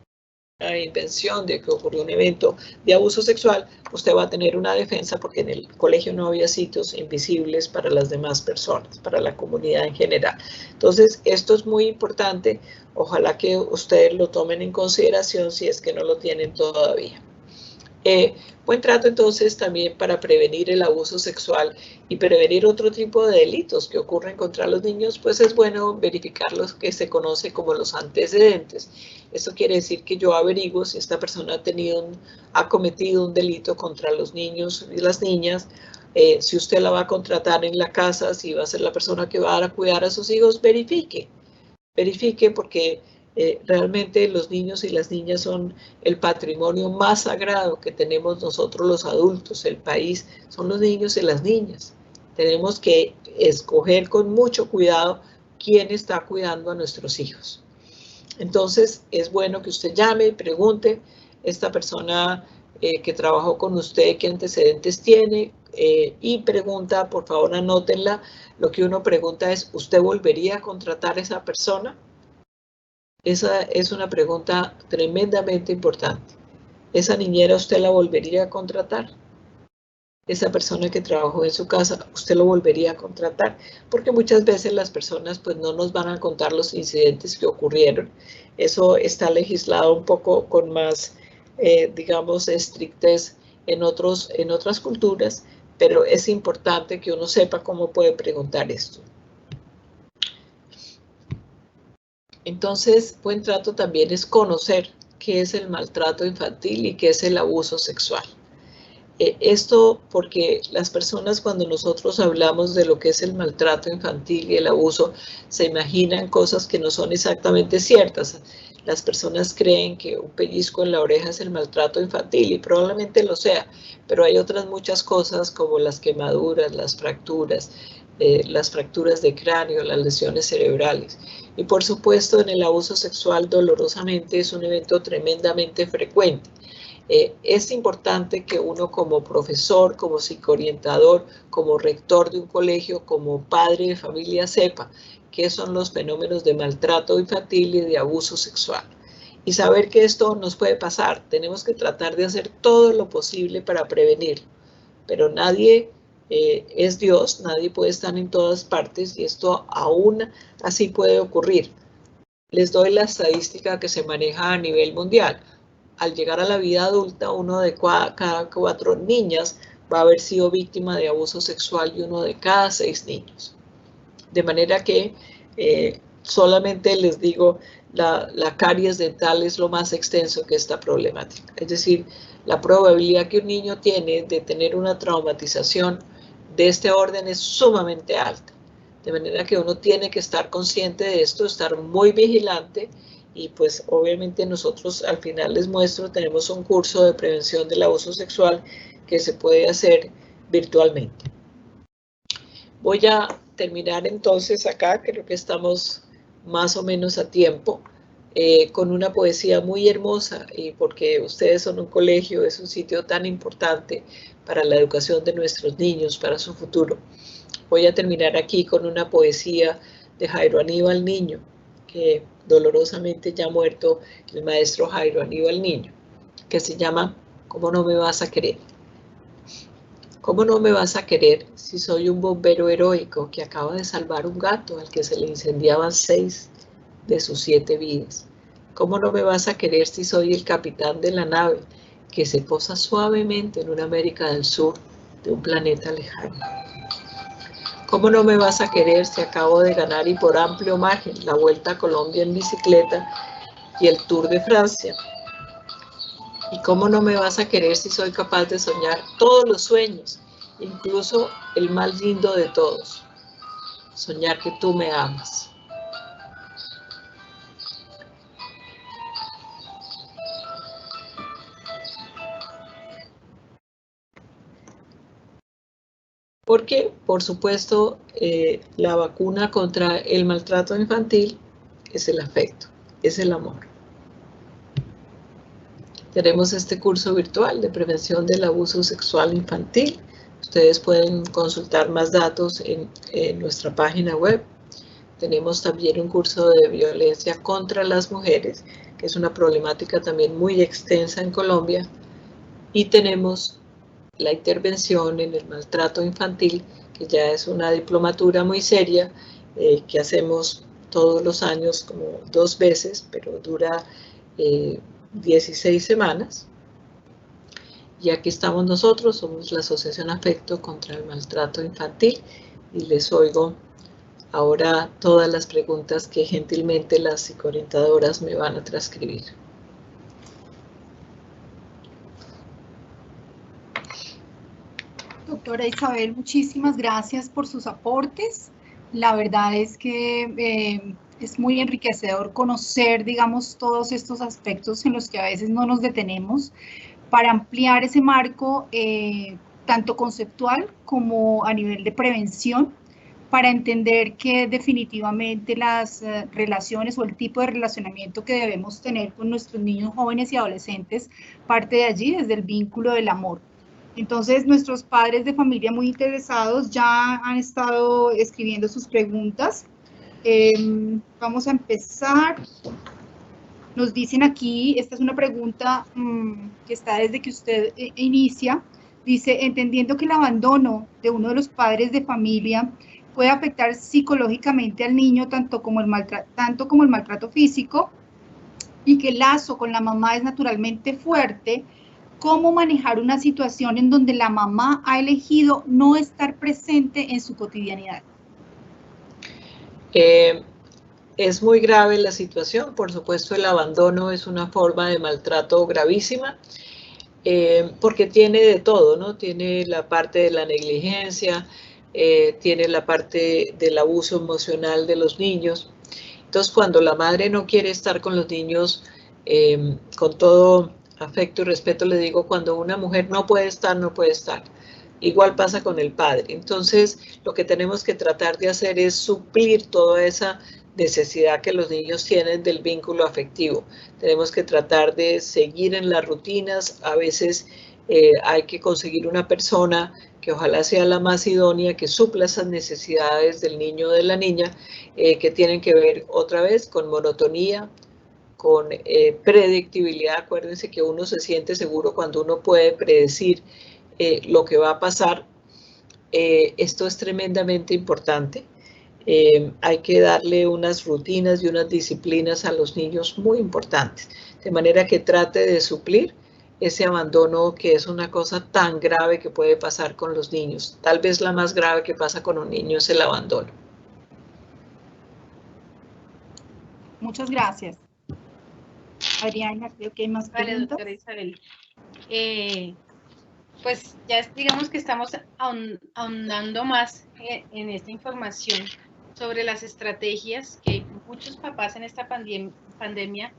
invención de que ocurrió un evento de abuso sexual, usted va a tener una defensa porque en el colegio no había sitios invisibles para las demás personas, para la comunidad en general. Entonces, esto es muy importante. Ojalá que ustedes lo tomen en consideración si es que no lo tienen todavía. Buen trato entonces también para prevenir el abuso sexual y prevenir otro tipo de delitos que ocurren contra los niños, pues es bueno verificar los que se conoce como los antecedentes. Esto quiere decir que yo averiguo si esta persona ha cometido un delito contra los niños y las niñas. Si usted la va a contratar en la casa, si va a ser la persona que va a cuidar a sus hijos, verifique porque realmente los niños y las niñas son el patrimonio más sagrado que tenemos nosotros los adultos, el país, son los niños y las niñas. Tenemos que escoger con mucho cuidado quién está cuidando a nuestros hijos. Entonces, es bueno que usted llame y pregunte, esta persona que trabajó con usted, qué antecedentes tiene, y pregunta, por favor anótenla, lo que uno pregunta es, ¿usted volvería a contratar a esa persona? Esa es una pregunta tremendamente importante. ¿Esa niñera usted la volvería a contratar? Esa persona que trabajó en su casa, ¿usted lo volvería a contratar? Porque muchas veces las personas pues no nos van a contar los incidentes que ocurrieron. Eso está legislado un poco con más, digamos, estrictez en otras culturas, pero es importante que uno sepa cómo puede preguntar esto. Entonces, buen trato también es conocer qué es el maltrato infantil y qué es el abuso sexual. Esto porque las personas, cuando nosotros hablamos de lo que es el maltrato infantil y el abuso, se imaginan cosas que no son exactamente ciertas. Las personas creen que un pellizco en la oreja es el maltrato infantil y probablemente lo sea, pero hay otras muchas cosas como las quemaduras, las fracturas de cráneo, las lesiones cerebrales. Y por supuesto, en el abuso sexual, dolorosamente, es un evento tremendamente frecuente. Es importante que uno, como profesor, como psicoorientador, como rector de un colegio, como padre de familia, sepa qué son los fenómenos de maltrato infantil y de abuso sexual. Y saber que esto nos puede pasar. Tenemos que tratar de hacer todo lo posible para prevenirlo. Pero nadie es Dios, nadie puede estar en todas partes y esto aún así puede ocurrir. Les doy la estadística que se maneja a nivel mundial. Al llegar a la vida adulta, uno de cada 4 niñas va a haber sido víctima de abuso sexual y uno de cada 6 niños. De manera que solamente les digo, la caries dental es lo más extenso que esta problemática. Es decir, la probabilidad que un niño tiene de tener una traumatización de este orden es sumamente alta. De manera que uno tiene que estar consciente de esto, estar muy vigilante. Y pues obviamente nosotros al final les muestro, tenemos un curso de prevención del abuso sexual que se puede hacer virtualmente. Voy a terminar entonces acá, creo que estamos más o menos a tiempo, con una poesía muy hermosa, y porque ustedes son un colegio, es un sitio tan importante para la educación de nuestros niños, para su futuro. Voy a terminar aquí con una poesía de Jairo Aníbal Niño, que dolorosamente ya muerto el maestro Jairo Aníbal Niño, que se llama ¿Cómo no me vas a querer? ¿Cómo no me vas a querer si soy un bombero heroico que acaba de salvar un gato al que se le incendiaban 6 de sus 7 vidas? ¿Cómo no me vas a querer si soy el capitán de la nave que se posa suavemente en una América del Sur de un planeta lejano? ¿Cómo no me vas a querer si acabo de ganar y por amplio margen la Vuelta a Colombia en bicicleta y el Tour de Francia? ¿Y cómo no me vas a querer si soy capaz de soñar todos los sueños, incluso el más lindo de todos? Soñar que tú me amas. Porque, por supuesto, la vacuna contra el maltrato infantil es el afecto, es el amor. Tenemos este curso virtual de prevención del abuso sexual infantil. Ustedes pueden consultar más datos en nuestra página web. Tenemos también un curso de violencia contra las mujeres, que es una problemática también muy extensa en Colombia. Y tenemos la intervención en el maltrato infantil, que ya es una diplomatura muy seria, que hacemos todos los años como 2 veces, pero dura 16 semanas. Y aquí estamos nosotros, somos la Asociación Afecto contra el Maltrato Infantil, y les oigo ahora todas las preguntas que gentilmente las psicoorientadoras me van a transcribir. Doctora Isabel, muchísimas gracias por sus aportes. La verdad es que es muy enriquecedor conocer, digamos, todos estos aspectos en los que a veces no nos detenemos para ampliar ese marco tanto conceptual como a nivel de prevención, para entender que definitivamente las relaciones o el tipo de relacionamiento que debemos tener con nuestros niños, jóvenes y adolescentes parte de allí, desde el vínculo del amor. Entonces, nuestros padres de familia muy interesados ya han estado escribiendo sus preguntas. Vamos a empezar. Nos dicen aquí, esta es una pregunta que está desde que usted inicia. Dice, entendiendo que el abandono de uno de los padres de familia puede afectar psicológicamente al niño tanto como el maltrato físico, y que el lazo con la mamá es naturalmente fuerte, ¿cómo manejar una situación en donde la mamá ha elegido no estar presente en su cotidianidad? Es muy grave la situación, por supuesto el abandono es una forma de maltrato gravísima. porque tiene de todo, ¿no? Tiene la parte de la negligencia, tiene la parte del abuso emocional de los niños. Entonces, cuando la madre no quiere estar con los niños, con todo afecto y respeto, le digo, cuando una mujer no puede estar, no puede estar. Igual pasa con el padre. Entonces, lo que tenemos que tratar de hacer es suplir toda esa necesidad que los niños tienen del vínculo afectivo. Tenemos que tratar de seguir en las rutinas. A veces hay que conseguir una persona que ojalá sea la más idónea, que supla esas necesidades del niño o de la niña, que tienen que ver otra vez con monotonía, con predictibilidad. Acuérdense que uno se siente seguro cuando uno puede predecir lo que va a pasar. Esto es tremendamente importante. Hay que darle unas rutinas y unas disciplinas a los niños muy importantes, de manera que trate de suplir ese abandono, que es una cosa tan grave que puede pasar con los niños. Tal vez la más grave que pasa con un niño es el abandono. Muchas gracias. Adriana, creo que hay más preguntas. Doctora Isabel. Pues ya digamos que estamos ahondando más en esta información sobre las estrategias que muchos papás en esta pandemia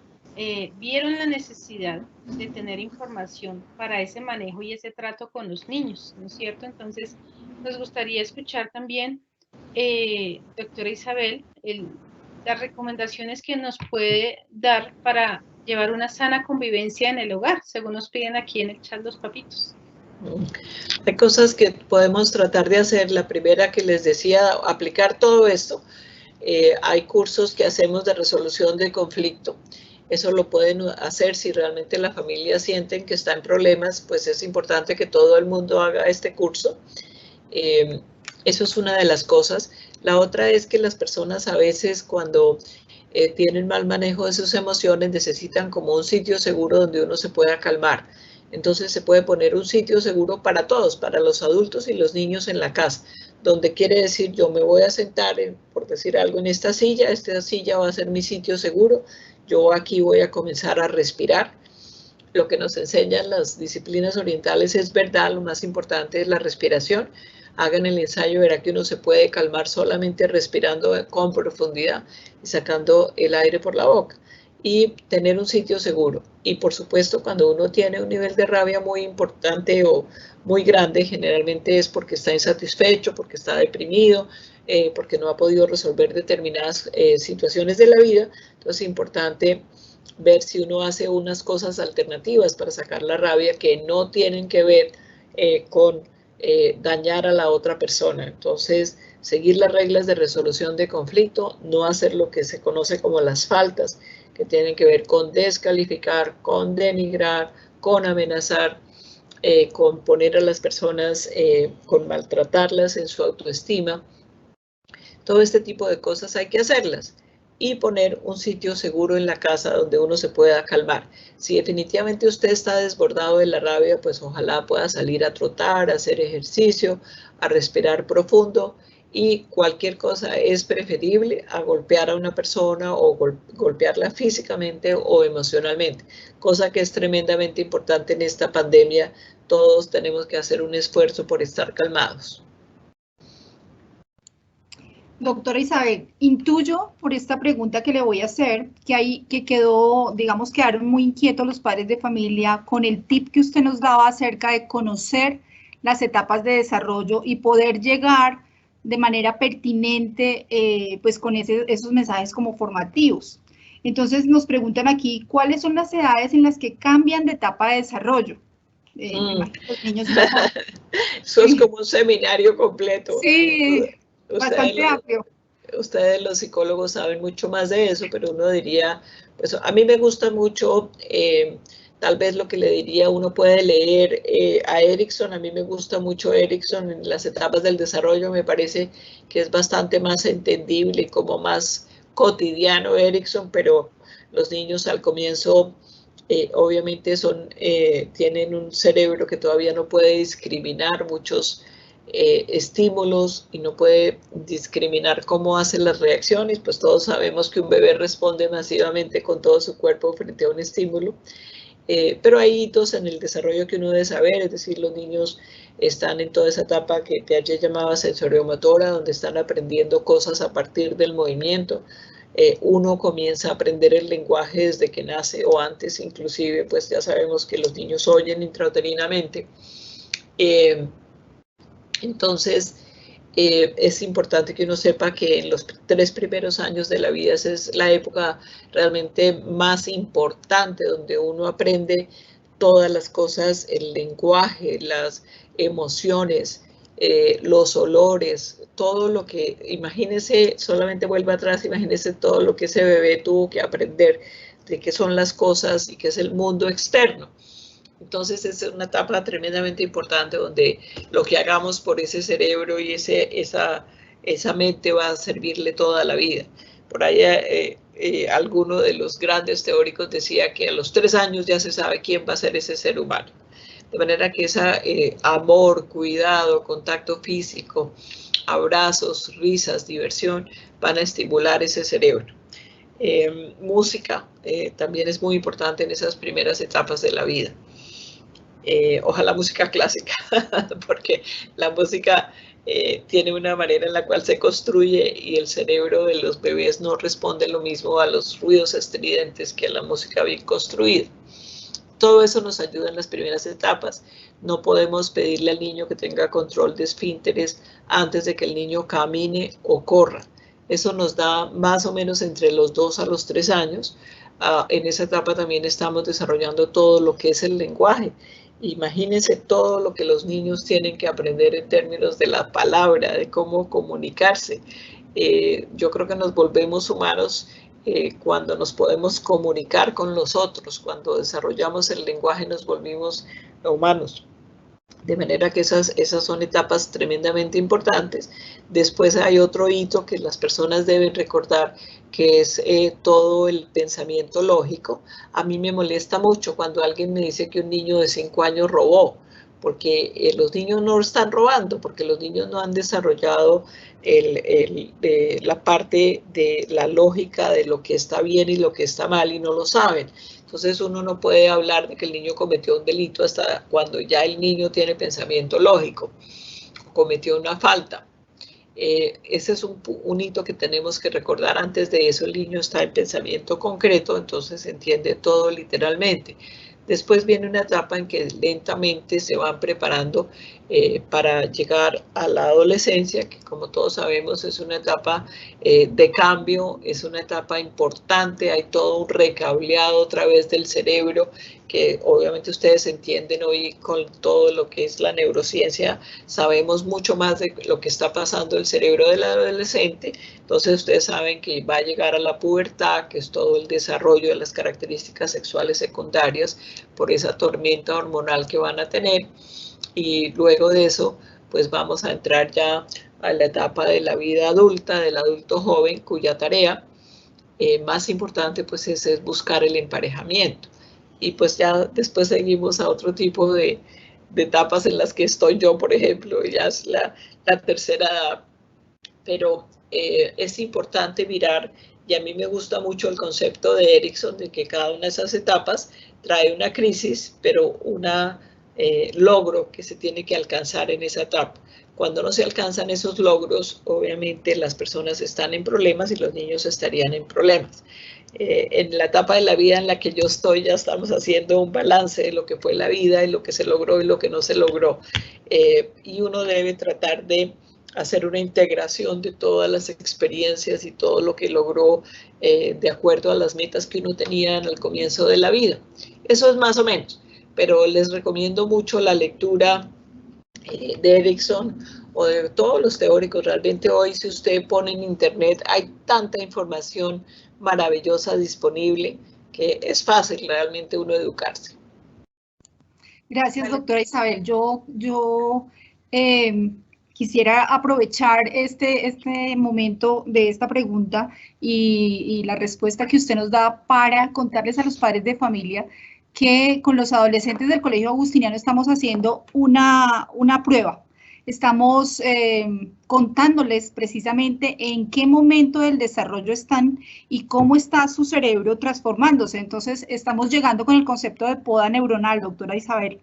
vieron la necesidad de tener información para ese manejo y ese trato con los niños, ¿no es cierto? Entonces, nos gustaría escuchar también, doctora Isabel, las recomendaciones que nos puede dar para llevar una sana convivencia en el hogar, según nos piden aquí en el chat los papitos. Hay cosas que podemos tratar de hacer. La primera que les decía, aplicar todo esto. Hay cursos que hacemos de resolución de conflicto. Eso lo pueden hacer si realmente la familia sienten que está en problemas, pues es importante que todo el mundo haga este curso. Eso es una de las cosas. La otra es que las personas a veces cuando tienen mal manejo de sus emociones necesitan como un sitio seguro donde uno se pueda calmar. Entonces se puede poner un sitio seguro para todos, para los adultos y los niños en la casa, donde quiere decir yo me voy a sentar, por decir algo, en esta silla va a ser mi sitio seguro, yo aquí voy a comenzar a respirar. Lo que nos enseñan las disciplinas orientales es verdad, lo más importante es la respiración. Hagan el ensayo, verá que uno se puede calmar solamente respirando con profundidad y sacando el aire por la boca. Y tener un sitio seguro. Y por supuesto, cuando uno tiene un nivel de rabia muy importante o muy grande, generalmente es porque está insatisfecho, porque está deprimido, porque no ha podido resolver determinadas situaciones de la vida. Entonces es importante ver si uno hace unas cosas alternativas para sacar la rabia que no tienen que ver con dañar a la otra persona. Entonces, seguir las reglas de resolución de conflicto, no hacer lo que se conoce como las faltas, que tienen que ver con descalificar, con denigrar, con amenazar, con poner a las personas, con maltratarlas en su autoestima. Todo este tipo de cosas hay que hacerlas y poner un sitio seguro en la casa donde uno se pueda calmar. Si definitivamente usted está desbordado de la rabia, pues ojalá pueda salir a trotar, a hacer ejercicio, a respirar profundo, y cualquier cosa es preferible a golpear a una persona o golpearla físicamente o emocionalmente, cosa que es tremendamente importante en esta pandemia. Todos tenemos que hacer un esfuerzo por estar calmados. Doctora Isabel, intuyo por esta pregunta que le voy a hacer que quedaron muy inquietos los padres de familia con el tip que usted nos daba acerca de conocer las etapas de desarrollo y poder llegar de manera pertinente pues con esos mensajes como formativos. Entonces nos preguntan aquí, ¿cuáles son las edades en las que cambian de etapa de desarrollo? Los niños Eso es como un seminario completo. Sí, bastante amplio. Ustedes los psicólogos saben mucho más de eso, pero uno diría, pues a mí me gusta mucho, tal vez lo que le diría, uno puede leer a Erikson. A mí me gusta mucho Erikson en las etapas del desarrollo, me parece que es bastante más entendible y como más cotidiano Erikson, pero los niños al comienzo obviamente tienen un cerebro que todavía no puede discriminar muchos estímulos y no puede discriminar cómo hacen las reacciones. Pues todos sabemos que un bebé responde masivamente con todo su cuerpo frente a un estímulo. pero hay hitos en el desarrollo que uno debe saber, es decir, los niños están en toda esa etapa que te ayer llamaba sensoriomotora, donde están aprendiendo cosas a partir del movimiento. Uno comienza a aprender el lenguaje desde que nace o antes, inclusive, pues ya sabemos que los niños oyen intrauterinamente. Entonces, es importante que uno sepa que en los 3 primeros años de la vida esa es la época realmente más importante donde uno aprende todas las cosas, el lenguaje, las emociones, los olores, todo lo que, imagínese, solamente vuelva atrás, imagínese todo lo que ese bebé tuvo que aprender de qué son las cosas y qué es el mundo externo. Entonces es una etapa tremendamente importante donde lo que hagamos por ese cerebro y esa mente va a servirle toda la vida. Por ahí alguno de los grandes teóricos decía que a los 3 años ya se sabe quién va a ser ese ser humano. De manera que ese amor, cuidado, contacto físico, abrazos, risas, diversión van a estimular ese cerebro. Música también es muy importante en esas primeras etapas de la vida. Ojalá música clásica, porque la música tiene una manera en la cual se construye y el cerebro de los bebés no responde lo mismo a los ruidos estridentes que a la música bien construida. Todo eso nos ayuda en las primeras etapas. No podemos pedirle al niño que tenga control de esfínteres antes de que el niño camine o corra. Eso nos da más o menos entre los 2 a los 3 años. En esa etapa también estamos desarrollando todo lo que es el lenguaje. Imagínense todo lo que los niños tienen que aprender en términos de la palabra, de cómo comunicarse. Yo creo que nos volvemos humanos cuando nos podemos comunicar con los otros, cuando desarrollamos el lenguaje nos volvimos humanos. De manera que esas son etapas tremendamente importantes. Después hay otro hito que las personas deben recordar, que es todo el pensamiento lógico. A mí me molesta mucho cuando alguien me dice que un niño de 5 años robó, porque los niños no están robando, porque los niños no han desarrollado la parte de la lógica de lo que está bien y lo que está mal y no lo saben. Entonces uno no puede hablar de que el niño cometió un delito hasta cuando ya el niño tiene pensamiento lógico, cometió una falta. Ese es un hito que tenemos que recordar. Antes de eso el niño está en pensamiento concreto, entonces entiende todo literalmente. Después viene una etapa en que lentamente se van preparando para llegar a la adolescencia, que como todos sabemos es una etapa de cambio, es una etapa importante, hay todo un recableado a través del cerebro, que obviamente ustedes entienden hoy con todo lo que es la neurociencia, sabemos mucho más de lo que está pasando en el cerebro del adolescente. Entonces ustedes saben que va a llegar a la pubertad, que es todo el desarrollo de las características sexuales secundarias por esa tormenta hormonal que van a tener, y luego de eso pues vamos a entrar ya a la etapa de la vida adulta, del adulto joven, cuya tarea más importante pues es buscar el emparejamiento. Y pues ya después seguimos a otro tipo de etapas en las que estoy yo, por ejemplo, ya es la tercera edad. Pero es importante mirar, y a mí me gusta mucho el concepto de Erikson, de que cada una de esas etapas trae una crisis, pero un logro que se tiene que alcanzar en esa etapa. Cuando no se alcanzan esos logros, obviamente las personas están en problemas y los niños estarían en problemas. En la etapa de la vida en la que yo estoy ya estamos haciendo un balance de lo que fue la vida y lo que se logró y lo que no se logró. Y uno debe tratar de hacer una integración de todas las experiencias y todo lo que logró de acuerdo a las metas que uno tenía en el comienzo de la vida. Eso es más o menos, pero les recomiendo mucho la lectura de Erikson o de todos los teóricos. Realmente hoy, si usted pone en internet, hay tanta información maravillosa disponible que es fácil realmente uno educarse. Gracias, doctora Isabel. Yo quisiera aprovechar este momento de esta pregunta y la respuesta que usted nos da para contarles a los padres de familia que con los adolescentes del Colegio Agustiniano estamos haciendo una prueba. estamos contándoles precisamente en qué momento del desarrollo están y cómo está su cerebro transformándose. Entonces, estamos llegando con el concepto de poda neuronal, doctora Isabel.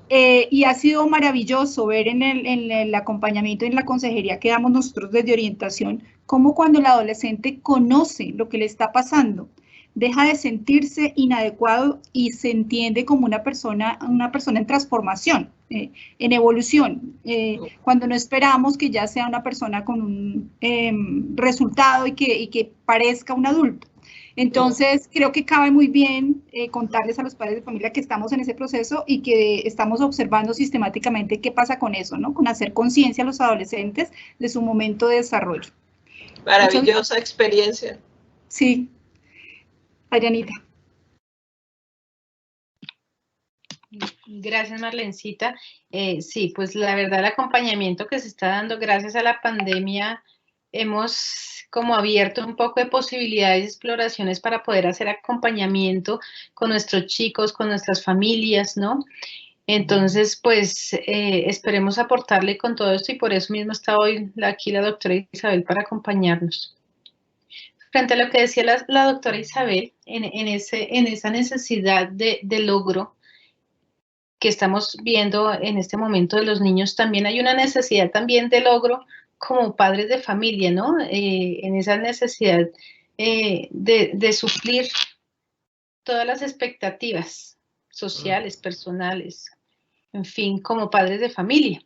Y ha sido maravilloso ver en el acompañamiento y en la consejería que damos nosotros desde orientación, cómo cuando el adolescente conoce lo que le está pasando, deja de sentirse inadecuado y se entiende como una persona en transformación, en evolución, cuando no esperamos que ya sea una persona con un resultado y que parezca un adulto. Entonces, creo que cabe muy bien contarles a los padres de familia que estamos en ese proceso y que estamos observando sistemáticamente qué pasa con eso, ¿no? Con hacer conciencia a los adolescentes de su momento de desarrollo. Maravillosa experiencia. Sí. Adrianita. Gracias, Marlencita. Sí, pues la verdad el acompañamiento que se está dando gracias a la pandemia, hemos como abierto un poco de posibilidades y exploraciones para poder hacer acompañamiento con nuestros chicos, con nuestras familias, ¿no? Entonces, pues esperemos aportarle con todo esto y por eso mismo está hoy aquí la doctora Isabel para acompañarnos. Frente a lo que decía la doctora Isabel, en esa necesidad de logro que estamos viendo en este momento de los niños, también hay una necesidad también de logro como padres de familia, ¿no? En esa necesidad de suplir todas las expectativas sociales, personales, en fin, como padres de familia.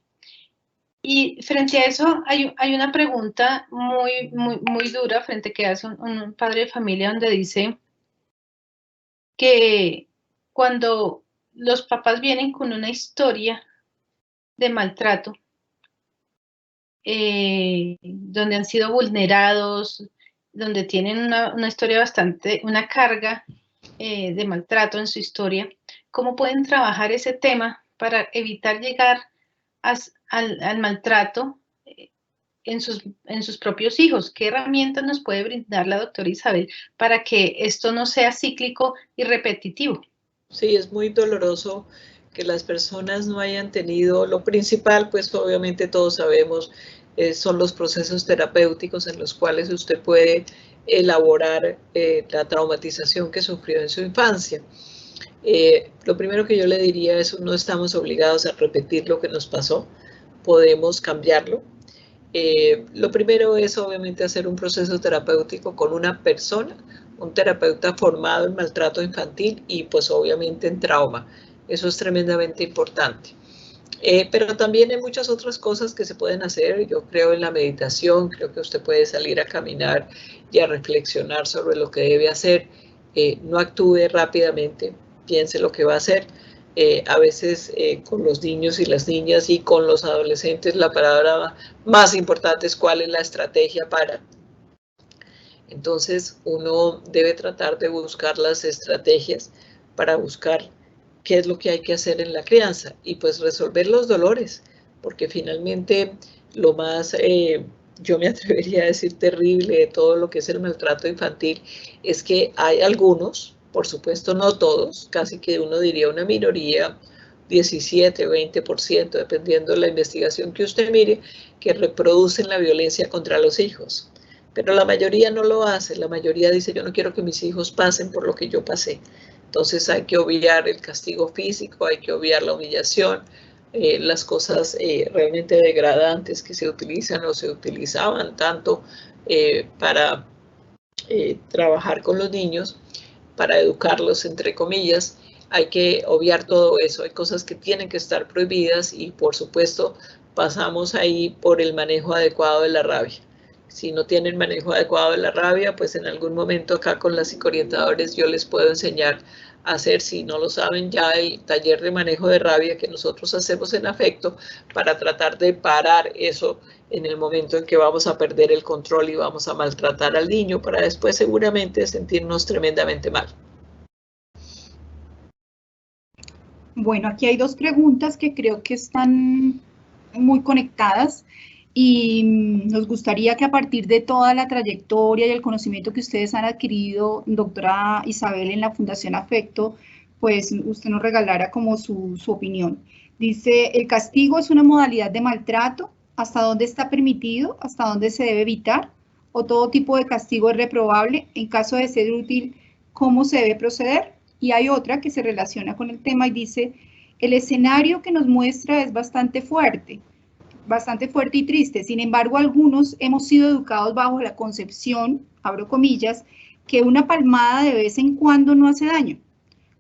Y frente a eso hay una pregunta muy dura frente a que hace un padre de familia donde dice que cuando los papás vienen con una historia de maltrato, donde han sido vulnerados, donde tienen una historia una carga de maltrato en su historia, ¿cómo pueden trabajar ese tema para evitar llegar al maltrato en sus propios hijos? ¿Qué herramientas nos puede brindar la doctora Isabel para que esto no sea cíclico y repetitivo? Sí, es muy doloroso que las personas no hayan tenido, lo principal, pues obviamente todos sabemos, son los procesos terapéuticos en los cuales usted puede elaborar la traumatización que sufrió en su infancia. Lo primero que yo le diría es, no estamos obligados a repetir lo que nos pasó, podemos cambiarlo. Lo primero es obviamente hacer un proceso terapéutico con una persona, un terapeuta formado en maltrato infantil y pues obviamente en trauma. Eso es tremendamente importante. Pero también hay muchas otras cosas que se pueden hacer. Yo creo en la meditación, creo que usted puede salir a caminar y a reflexionar sobre lo que debe hacer. No actúe rápidamente, piense lo que va a hacer. A veces con los niños y las niñas y con los adolescentes la palabra más importante es cuál es la estrategia para. Entonces uno debe tratar de buscar las estrategias para buscar qué es lo que hay que hacer en la crianza y pues resolver los dolores, porque finalmente lo más, yo me atrevería a decir terrible de todo lo que es el maltrato infantil es que hay algunos, por supuesto no todos, casi que uno diría una minoría, 17, 20%, dependiendo de la investigación que usted mire, que reproducen la violencia contra los hijos. Pero la mayoría no lo hace, la mayoría dice yo no quiero que mis hijos pasen por lo que yo pasé. Entonces hay que obviar el castigo físico, hay que obviar la humillación, las cosas realmente degradantes que se utilizan o se utilizaban tanto para trabajar con los niños, para educarlos entre comillas. Hay que obviar todo eso, hay cosas que tienen que estar prohibidas y por supuesto pasamos ahí por el manejo adecuado de la rabia. Si no tienen manejo adecuado de la rabia, pues en algún momento acá con las psicoorientadores yo les puedo enseñar a hacer, si no lo saben ya, el taller de manejo de rabia que nosotros hacemos en afecto para tratar de parar eso en el momento en que vamos a perder el control y vamos a maltratar al niño para después seguramente sentirnos tremendamente mal. Bueno, aquí hay dos preguntas que creo que están muy conectadas y nos gustaría que a partir de toda la trayectoria y el conocimiento que ustedes han adquirido, doctora Isabel, en la Fundación Afecto, pues usted nos regalara como su opinión. Dice, el castigo es una modalidad de maltrato, ¿hasta dónde está permitido? ¿Hasta dónde se debe evitar? ¿O todo tipo de castigo es reprobable? En caso de ser útil, ¿cómo se debe proceder? Y hay otra que se relaciona con el tema y dice, el escenario que nos muestra es bastante fuerte y triste. Sin embargo, algunos hemos sido educados bajo la concepción, abro comillas, que una palmada de vez en cuando no hace daño.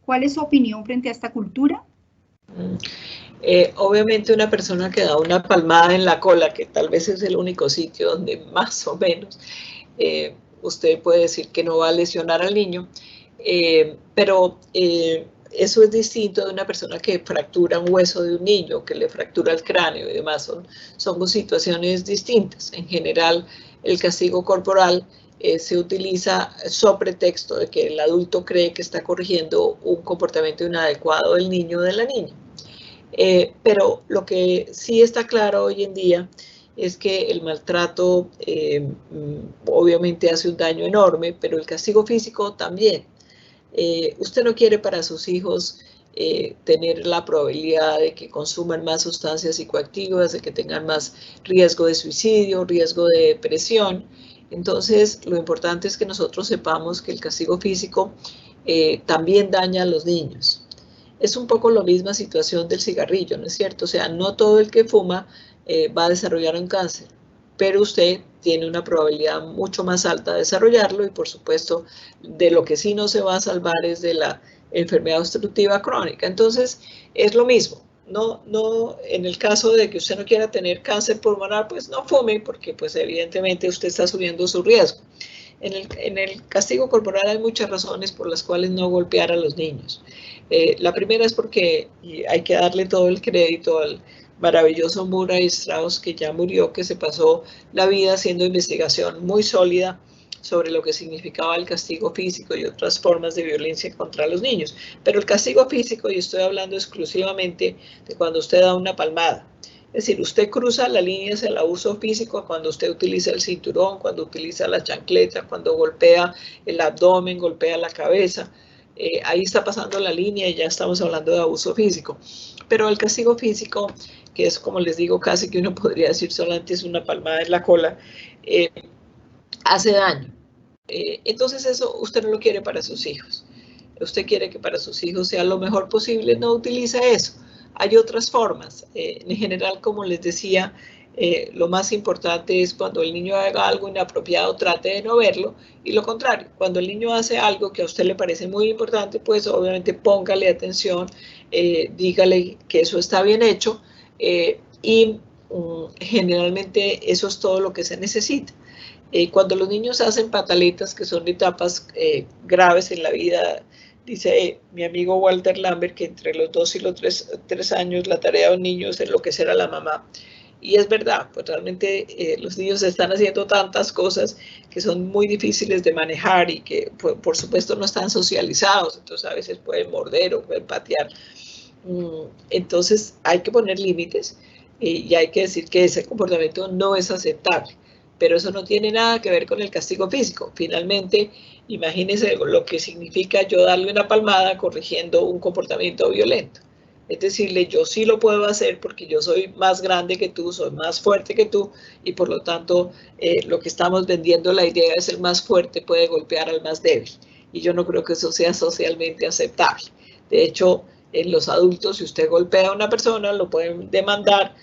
¿Cuál es su opinión frente a esta cultura? Obviamente una persona que da una palmada en la cola, que tal vez es el único sitio donde más o menos usted puede decir que no va a lesionar al niño, pero eso es distinto de una persona que fractura un hueso de un niño, que le fractura el cráneo y demás. Son situaciones distintas. En general, el castigo corporal se utiliza sobre pretexto de que el adulto cree que está corrigiendo un comportamiento inadecuado del niño o de la niña. Pero lo que sí está claro hoy en día es que el maltrato obviamente hace un daño enorme, pero el castigo físico también. Usted no quiere para sus hijos tener la probabilidad de que consuman más sustancias psicoactivas, de que tengan más riesgo de suicidio, riesgo de depresión. Entonces, lo importante es que nosotros sepamos que el castigo físico también daña a los niños. Es un poco la misma situación del cigarrillo, ¿no es cierto? O sea, no todo el que fuma va a desarrollar un cáncer, pero usted tiene una probabilidad mucho más alta de desarrollarlo y, por supuesto, de lo que sí no se va a salvar es de la enfermedad obstructiva crónica. Entonces, es lo mismo. No, en el caso de que usted no quiera tener cáncer pulmonar, pues no fume, porque pues evidentemente usted está subiendo su riesgo. En el castigo corporal hay muchas razones por las cuales no golpear a los niños. La primera es porque hay que darle todo el crédito al maravilloso Murray Strauss, que ya murió, que se pasó la vida haciendo investigación muy sólida sobre lo que significaba el castigo físico y otras formas de violencia contra los niños. Pero el castigo físico, y estoy hablando exclusivamente de cuando usted da una palmada. Es decir, usted cruza la línea hacia el abuso físico cuando usted utiliza el cinturón, cuando utiliza la chancleta, cuando golpea el abdomen, golpea la cabeza. Ahí está pasando la línea y ya estamos hablando de abuso físico. Pero el castigo físico, que es, como les digo, casi que uno podría decir solamente es una palmada en la cola, hace daño. Entonces eso usted no lo quiere para sus hijos. Usted quiere que para sus hijos sea lo mejor posible, no utiliza eso. Hay otras formas. En general, como les decía, lo más importante es cuando el niño haga algo inapropiado, trate de no verlo, y lo contrario, cuando el niño hace algo que a usted le parece muy importante, pues obviamente póngale atención, dígale que eso está bien hecho, y generalmente eso es todo lo que se necesita. Cuando los niños hacen pataletas, que son etapas graves en la vida, dice mi amigo Walter Lambert que entre los 2 y los 3 años la tarea de un niño es enloquecer a la mamá. Y es verdad, pues realmente los niños están haciendo tantas cosas que son muy difíciles de manejar y que por supuesto no están socializados, entonces a veces pueden morder o pueden patear. Entonces hay que poner límites y hay que decir que ese comportamiento no es aceptable. Pero eso no tiene nada que ver con el castigo físico. Finalmente, imagínense lo que significa yo darle una palmada corrigiendo un comportamiento violento. Es decirle, yo sí lo puedo hacer porque yo soy más grande que tú, soy más fuerte que tú, y por lo tanto, lo que estamos vendiendo, la idea es el más fuerte puede golpear al más débil. Y yo no creo que eso sea socialmente aceptable. De hecho, en los adultos, si usted golpea a una persona, lo pueden demandar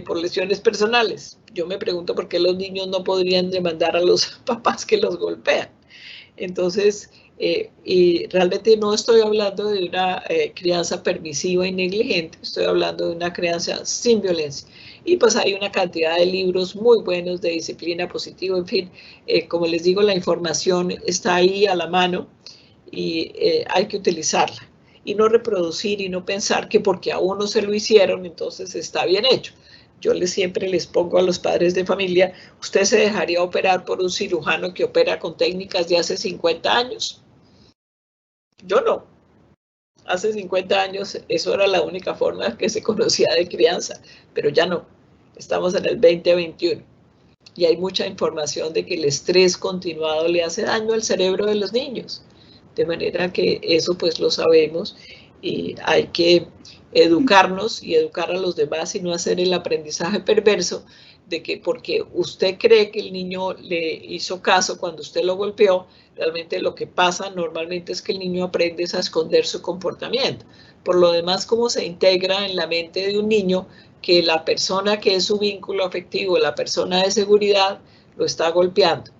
por lesiones personales. Yo me pregunto por qué los niños no podrían demandar a los papás que los golpean. Entonces, y realmente no estoy hablando de una crianza permisiva y negligente, estoy hablando de una crianza sin violencia. Y pues hay una cantidad de libros muy buenos de disciplina positiva, en fin, como les digo, la información está ahí a la mano y hay que utilizarla. Y no reproducir y no pensar que porque a uno se lo hicieron, entonces está bien hecho. Yo siempre les pongo a los padres de familia, ¿usted se dejaría operar por un cirujano que opera con técnicas de hace 50 años? Yo no. Hace 50 años eso era la única forma que se conocía de crianza, pero ya no. Estamos en el 2021 y hay mucha información de que el estrés continuado le hace daño al cerebro de los niños. De manera que eso pues lo sabemos y hay que educarnos y educar a los demás y no hacer el aprendizaje perverso de que porque usted cree que el niño le hizo caso cuando usted lo golpeó, realmente lo que pasa normalmente es que el niño aprende a esconder su comportamiento. Por lo demás, cómo se integra en la mente de un niño que la persona que es su vínculo afectivo, la persona de seguridad, lo está golpeando.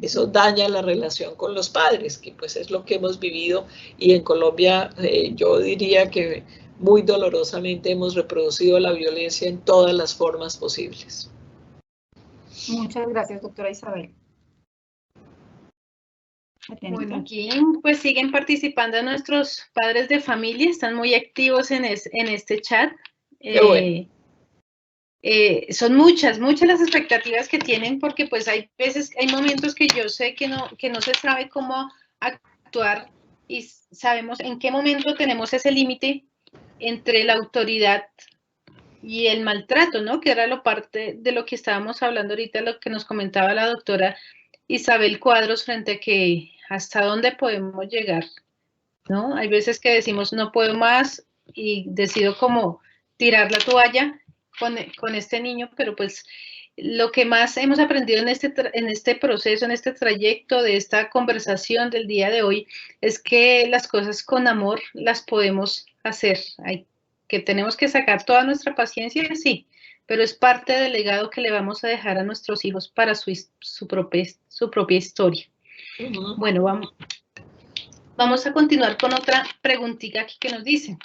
Eso daña la relación con los padres, que pues es lo que hemos vivido, y en Colombia yo diría que muy dolorosamente hemos reproducido la violencia en todas las formas posibles. Muchas gracias, doctora Isabel. Bueno, aquí pues siguen participando nuestros padres de familia, están muy activos en este chat. Bueno. Son muchas las expectativas que tienen, porque pues hay momentos que yo sé que no se sabe cómo actuar y sabemos en qué momento tenemos ese límite entre la autoridad y el maltrato, ¿no? Que era parte de lo que estábamos hablando ahorita, lo que nos comentaba la doctora Isabel Cuadros, frente a que hasta dónde podemos llegar, ¿no? Hay veces que decimos no puedo más y decido como tirar la toalla con este niño, pero pues lo que más hemos aprendido en este proceso, en este trayecto de esta conversación del día de hoy, es que las cosas con amor las podemos hacer. Que tenemos que sacar toda nuestra paciencia, sí, pero es parte del legado que le vamos a dejar a nuestros hijos para su propia historia. Bueno, vamos a continuar con otra preguntita aquí que nos dice: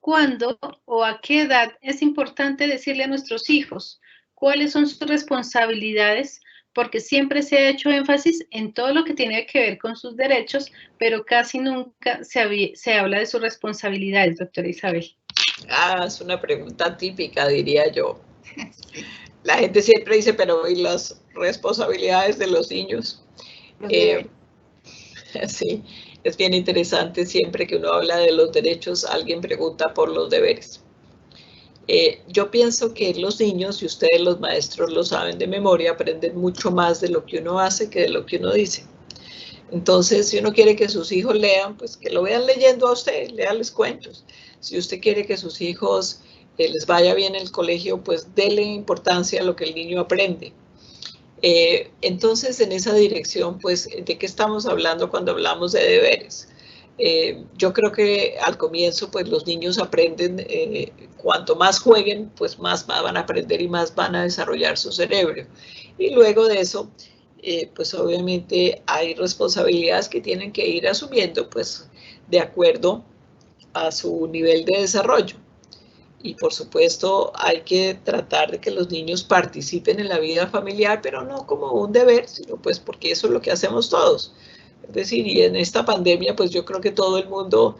¿cuándo o a qué edad es importante decirle a nuestros hijos cuáles son sus responsabilidades? Porque siempre se ha hecho énfasis en todo lo que tiene que ver con sus derechos, pero casi nunca se habla de sus responsabilidades, doctora Isabel. Es una pregunta típica, diría yo. La gente siempre dice, pero ¿y las responsabilidades de los niños? Sí, es bien interesante, siempre que uno habla de los derechos, alguien pregunta por los deberes. Yo pienso que los niños, y ustedes los maestros lo saben de memoria, aprenden mucho más de lo que uno hace que de lo que uno dice. Entonces, si uno quiere que sus hijos lean, pues que lo vean leyendo a usted, léales cuentos. Si usted quiere que sus hijos les vaya bien en el colegio, pues déle importancia a lo que el niño aprende. Entonces, en esa dirección, pues, ¿de qué estamos hablando cuando hablamos de deberes? Yo creo que al comienzo, pues, los niños aprenden, cuanto más jueguen, pues, más van a aprender y más van a desarrollar su cerebro. Y luego de eso, pues, obviamente hay responsabilidades que tienen que ir asumiendo, pues, de acuerdo a su nivel de desarrollo. Y por supuesto hay que tratar de que los niños participen en la vida familiar, pero no como un deber, sino pues porque eso es lo que hacemos todos. Es decir, y en esta pandemia pues yo creo que todo el mundo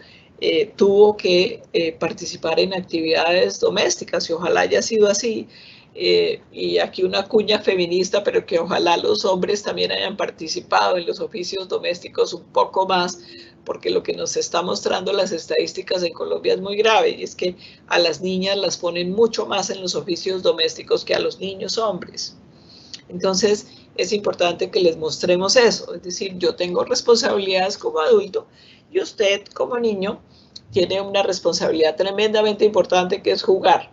tuvo que participar en actividades domésticas y ojalá haya sido así. Y aquí una cuña feminista, pero que ojalá los hombres también hayan participado en los oficios domésticos un poco más, porque lo que nos está mostrando las estadísticas en Colombia es muy grave, y es que a las niñas las ponen mucho más en los oficios domésticos que a los niños hombres. Entonces, es importante que les mostremos eso, es decir, yo tengo responsabilidades como adulto y usted como niño tiene una responsabilidad tremendamente importante que es jugar.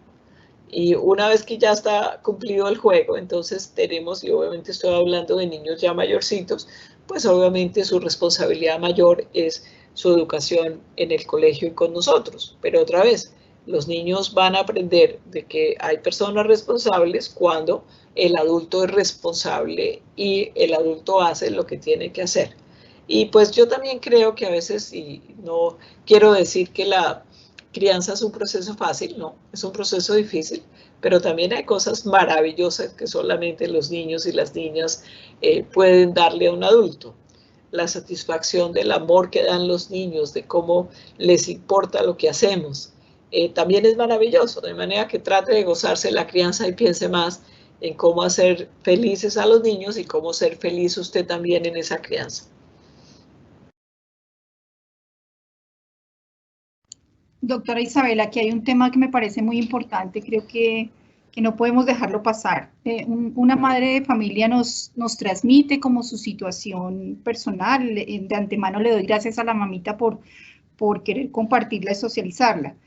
Y una vez que ya está cumplido el juego, entonces tenemos, y obviamente estoy hablando de niños ya mayorcitos, pues obviamente su responsabilidad mayor es su educación en el colegio y con nosotros. Pero otra vez, los niños van a aprender de que hay personas responsables cuando el adulto es responsable y el adulto hace lo que tiene que hacer. Y pues yo también creo que a veces, y no quiero decir que la crianza es un proceso fácil, no, es un proceso difícil, pero también hay cosas maravillosas que solamente los niños y las niñas pueden darle a un adulto. La satisfacción del amor que dan los niños, de cómo les importa lo que hacemos, también es maravilloso, de manera que trate de gozarse la crianza y piense más en cómo hacer felices a los niños y cómo ser feliz usted también en esa crianza. Doctora Isabel, aquí hay un tema que me parece muy importante, creo que no podemos dejarlo pasar. Una madre de familia nos transmite como su situación personal. De antemano le doy gracias a la mamita por querer compartirla y socializarla.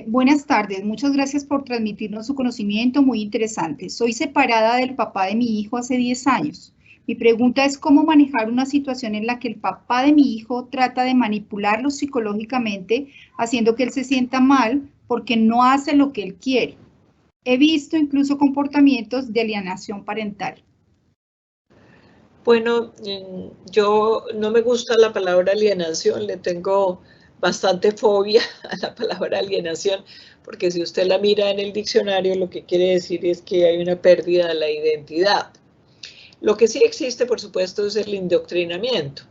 Buenas tardes, muchas gracias por transmitirnos su conocimiento, muy interesante. Soy separada del papá de mi hijo hace 10 años. Mi pregunta es cómo manejar una situación en la que el papá de mi hijo trata de manipularlo psicológicamente, haciendo que él se sienta mal porque no hace lo que él quiere. He visto incluso comportamientos de alienación parental. Bueno, yo no me gusta la palabra alienación, le tengo bastante fobia a la palabra alienación, porque si usted la mira en el diccionario, lo que quiere decir es que hay una pérdida de la identidad. Lo que sí existe, por supuesto, es el indoctrinamiento.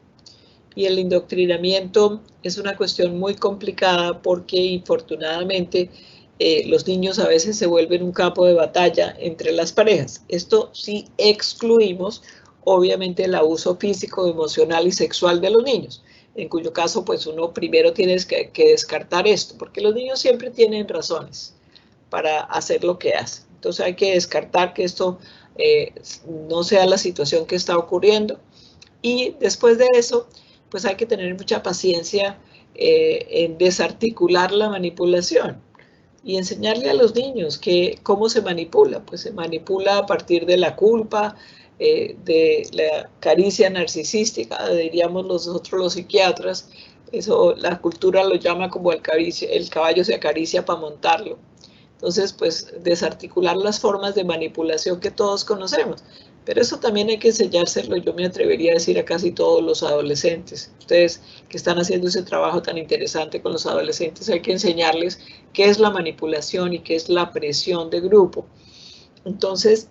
Y el indoctrinamiento es una cuestión muy complicada porque, infortunadamente, los niños a veces se vuelven un campo de batalla entre las parejas. Esto sí excluimos, obviamente, el abuso físico, emocional y sexual de los niños, en cuyo caso, pues uno primero tiene que descartar esto, porque los niños siempre tienen razones para hacer lo que hacen. Entonces hay que descartar que esto no sea la situación que está ocurriendo. Y después de eso, pues hay que tener mucha paciencia en desarticular la manipulación y enseñarle a los niños que cómo se manipula. Pues se manipula a partir de la culpa, de la caricia narcisística, diríamos nosotros los psiquiatras. Eso la cultura lo llama como el caballo se acaricia para montarlo. Entonces, pues desarticular las formas de manipulación que todos conocemos. Pero eso también hay que enseñárselo, yo me atrevería a decir, a casi todos los adolescentes. Ustedes que están haciendo ese trabajo tan interesante con los adolescentes, hay que enseñarles qué es la manipulación y qué es la presión de grupo. Entonces,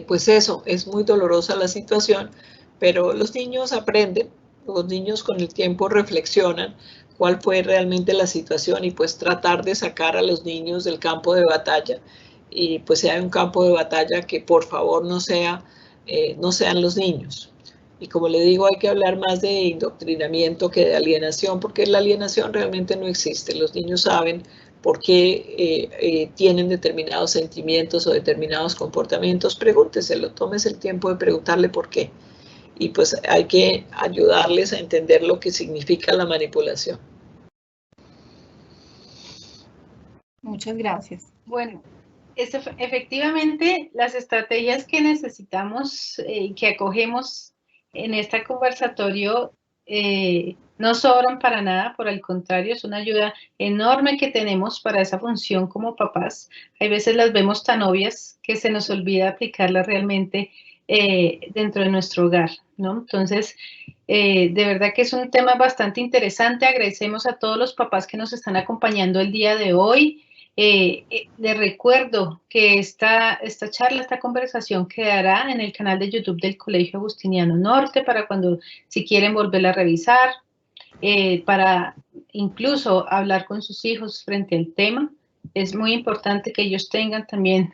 pues eso, es muy dolorosa la situación, pero los niños aprenden, los niños con el tiempo reflexionan cuál fue realmente la situación y pues tratar de sacar a los niños del campo de batalla y pues sea un campo de batalla que por favor no sean los niños. Y como le digo, hay que hablar más de indoctrinamiento que de alienación, porque la alienación realmente no existe. Los niños saben por qué tienen determinados sentimientos o determinados comportamientos. Pregúnteselo, tómese el tiempo de preguntarle por qué. Y pues hay que ayudarles a entender lo que significa la manipulación. Muchas gracias. Bueno, efectivamente, las estrategias que necesitamos, que acogemos en este conversatorio, no sobran para nada, por el contrario, es una ayuda enorme que tenemos para esa función como papás. Hay veces las vemos tan obvias que se nos olvida aplicarlas realmente dentro de nuestro hogar, ¿no? Entonces, de verdad que es un tema bastante interesante. Agradecemos a todos los papás que nos están acompañando el día de hoy. Les recuerdo que esta charla, esta conversación quedará en el canal de YouTube del Colegio Agustiniano Norte para cuando, si quieren volverla a revisar, para incluso hablar con sus hijos frente al tema. Es muy importante que ellos tengan también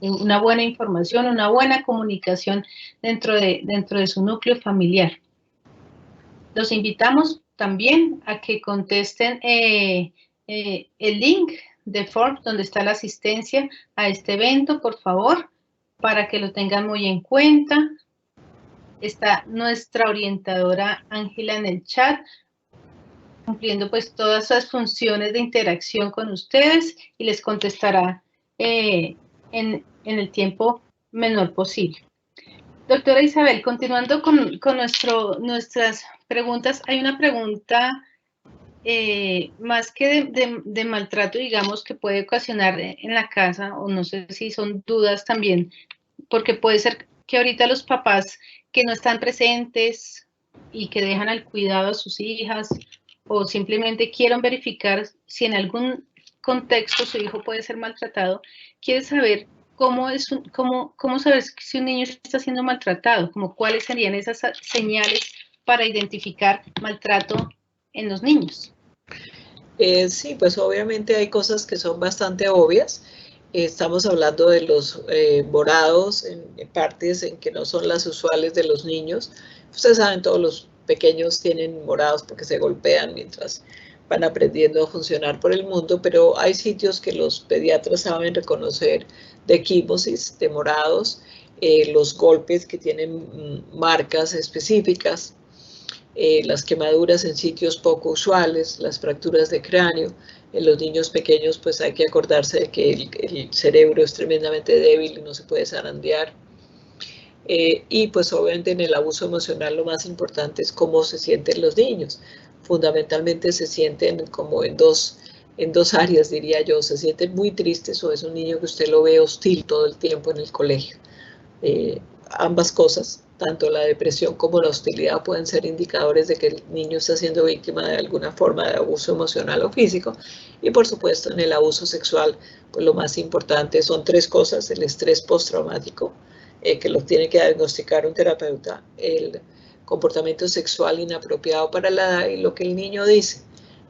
una buena información, una buena comunicación dentro de su núcleo familiar. Los invitamos también a que contesten el link de Forbes, donde está la asistencia a este evento, por favor, para que lo tengan muy en cuenta. Está nuestra orientadora Ángela en el chat, cumpliendo pues todas esas funciones de interacción con ustedes y les contestará en el tiempo menor posible. Doctora Isabel, continuando con nuestras preguntas, hay una pregunta más que de maltrato, digamos, que puede ocasionar en la casa, o no sé si son dudas también, porque puede ser que ahorita los papás que no están presentes y que dejan al cuidado a sus hijas, o simplemente quieren verificar si en algún contexto su hijo puede ser maltratado, quiere saber cómo saber si un niño está siendo maltratado, como cuáles serían esas señales para identificar maltrato en los niños. Sí, pues obviamente hay cosas que son bastante obvias. Estamos hablando de los morados en partes en que no son las usuales de los niños. Ustedes saben, todos los pequeños tienen morados porque se golpean mientras van aprendiendo a funcionar por el mundo, pero hay sitios que los pediatras saben reconocer de equimosis, de morados, los golpes que tienen marcas específicas, las quemaduras en sitios poco usuales, las fracturas de cráneo. En los niños pequeños pues hay que acordarse de que el cerebro es tremendamente débil y no se puede zarandear. Y pues obviamente en el abuso emocional lo más importante es cómo se sienten los niños. Fundamentalmente se sienten como en dos áreas, diría yo. Se sienten muy tristes o es un niño que usted lo ve hostil todo el tiempo en el colegio. Ambas cosas, tanto la depresión como la hostilidad, pueden ser indicadores de que el niño está siendo víctima de alguna forma de abuso emocional o físico. Y por supuesto en el abuso sexual, pues lo más importante son 3 cosas: el estrés postraumático, que lo tiene que diagnosticar un terapeuta, el comportamiento sexual inapropiado para la edad y lo que el niño dice.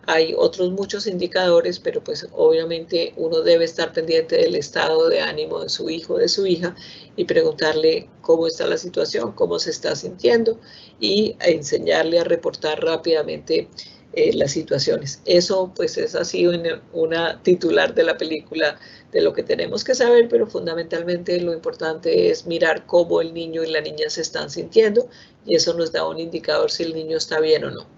Hay otros muchos indicadores, pero pues obviamente uno debe estar pendiente del estado de ánimo de su hijo o de su hija y preguntarle cómo está la situación, cómo se está sintiendo y enseñarle a reportar rápidamente las situaciones. Eso pues es así una titular de la película de lo que tenemos que saber, pero fundamentalmente lo importante es mirar cómo el niño y la niña se están sintiendo y eso nos da un indicador si el niño está bien o no.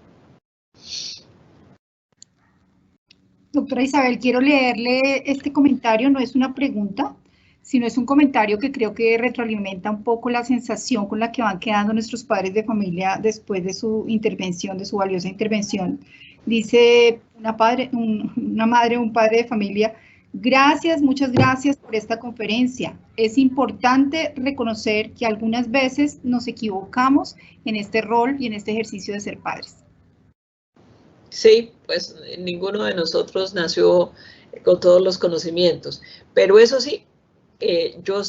Doctora Isabel, quiero leerle este comentario, no es una pregunta, sino es un comentario que creo que retroalimenta un poco la sensación con la que van quedando nuestros padres de familia después de su intervención, de su valiosa intervención. Dice una madre, un padre de familia: gracias, muchas gracias por esta conferencia. Es importante reconocer que algunas veces nos equivocamos en este rol y en este ejercicio de ser padres. Sí, pues ninguno de nosotros nació con todos los conocimientos, pero eso sí, yo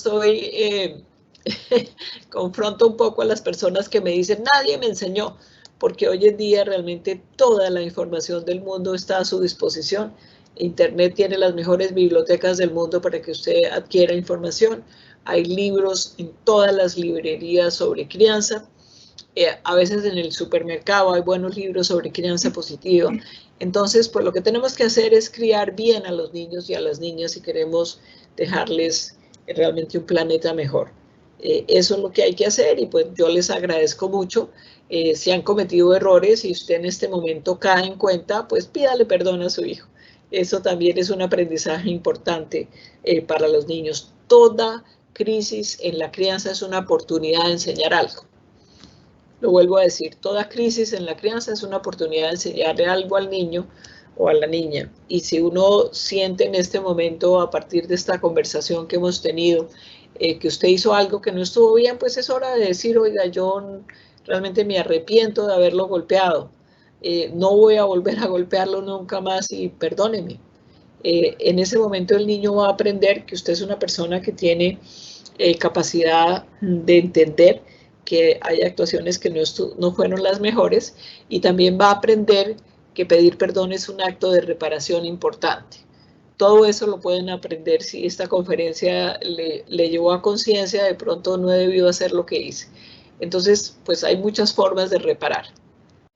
confronto un poco a las personas que me dicen nadie me enseñó, porque hoy en día realmente toda la información del mundo está a su disposición. Internet tiene las mejores bibliotecas del mundo para que usted adquiera información. Hay libros en todas las librerías sobre crianza. A veces en el supermercado hay buenos libros sobre crianza positiva. Entonces, pues lo que tenemos que hacer es criar bien a los niños y a las niñas si queremos dejarles realmente un planeta mejor. Eso es lo que hay que hacer y pues yo les agradezco mucho. Si han cometido errores y usted en este momento cae en cuenta, pues pídale perdón a su hijo. Eso también es un aprendizaje importante para los niños. Toda crisis en la crianza es una oportunidad de enseñar algo. Lo vuelvo a decir, toda crisis en la crianza es una oportunidad de enseñarle algo al niño o a la niña. Y si uno siente en este momento, a partir de esta conversación que hemos tenido, que usted hizo algo que no estuvo bien, pues es hora de decir, oiga, yo realmente me arrepiento de haberlo golpeado. No voy a volver a golpearlo nunca más y perdóneme. En ese momento el niño va a aprender que usted es una persona que tiene capacidad de entender que hay actuaciones que no fueron las mejores y también va a aprender que pedir perdón es un acto de reparación importante. Todo eso lo pueden aprender si esta conferencia le llevó a conciencia, de pronto no he debido hacer lo que hice. Entonces, pues hay muchas formas de reparar.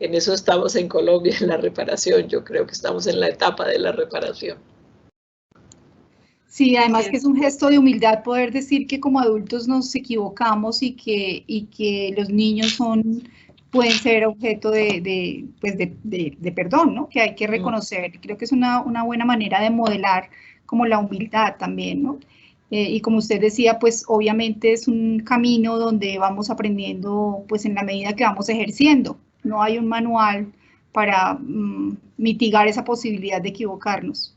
En eso estamos en Colombia, en la reparación. Yo creo que estamos en la etapa de la reparación. Sí, además que es un gesto de humildad poder decir que como adultos nos equivocamos y que los niños pueden ser objeto de perdón, ¿no? Que hay que reconocer. Creo que es una buena manera de modelar como la humildad también, ¿no? Y como usted decía, pues obviamente es un camino donde vamos aprendiendo pues en la medida que vamos ejerciendo. No hay un manual para mitigar esa posibilidad de equivocarnos.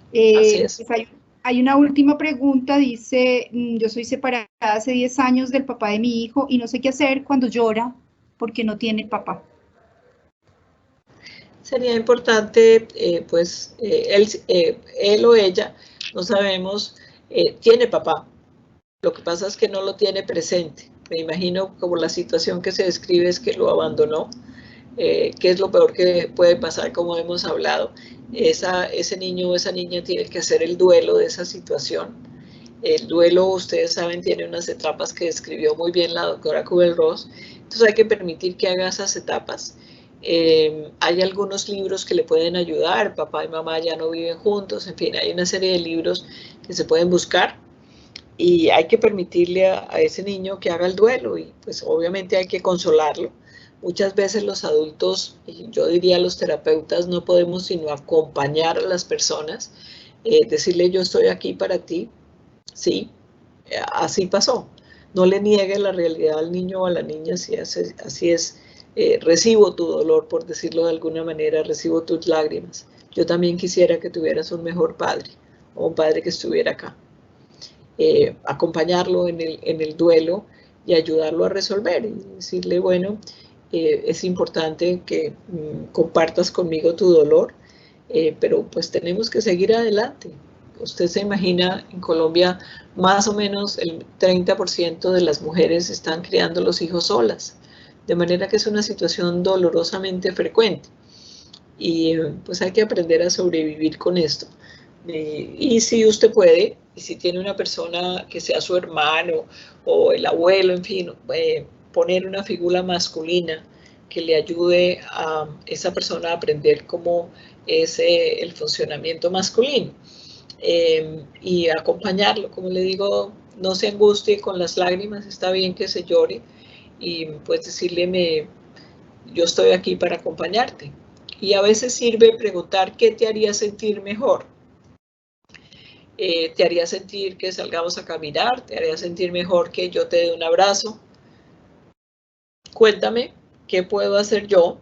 Así es. Pues hay una última pregunta, dice: yo soy separada hace 10 años del papá de mi hijo y no sé qué hacer cuando llora porque no tiene papá. Sería importante, pues, él o ella, no sabemos, tiene papá. Lo que pasa es que no lo tiene presente. Me imagino como la situación que se describe es que lo abandonó, que es lo peor que puede pasar, como hemos hablado. Ese niño o esa niña tiene que hacer el duelo de esa situación. El duelo, ustedes saben, tiene unas etapas que describió muy bien la doctora Kubel-Ross. Entonces hay que permitir que haga esas etapas. Hay algunos libros que le pueden ayudar. Papá y mamá ya no viven juntos. En fin, hay una serie de libros que se pueden buscar. Y hay que permitirle a ese niño que haga el duelo y pues obviamente hay que consolarlo Muchas veces los adultos, y yo diría los terapeutas, no podemos sino acompañar a las personas, decirle yo estoy aquí para ti, sí, así pasó. No le niegue la realidad al niño o a la niña, si así es, recibo tu dolor, por decirlo de alguna manera, recibo tus lágrimas. Yo también quisiera que tuvieras un mejor padre, o un padre que estuviera acá. Acompañarlo en el duelo y ayudarlo a resolver, y decirle, bueno, es importante que compartas conmigo tu dolor, pero pues tenemos que seguir adelante. Usted se imagina, en Colombia más o menos el 30% de las mujeres están criando los hijos solas, de manera que es una situación dolorosamente frecuente y pues hay que aprender a sobrevivir con esto. Y si usted puede, y si tiene una persona que sea su hermano o el abuelo, en fin, poner una figura masculina que le ayude a esa persona a aprender cómo es el funcionamiento masculino. Y acompañarlo, como le digo, no se angustie con las lágrimas, está bien que se llore, y pues decirle, yo estoy aquí para acompañarte. Y a veces sirve preguntar qué te haría sentir mejor. ¿Te haría sentir que salgamos a caminar? ¿Te haría sentir mejor que yo te dé un abrazo? Cuéntame qué puedo hacer yo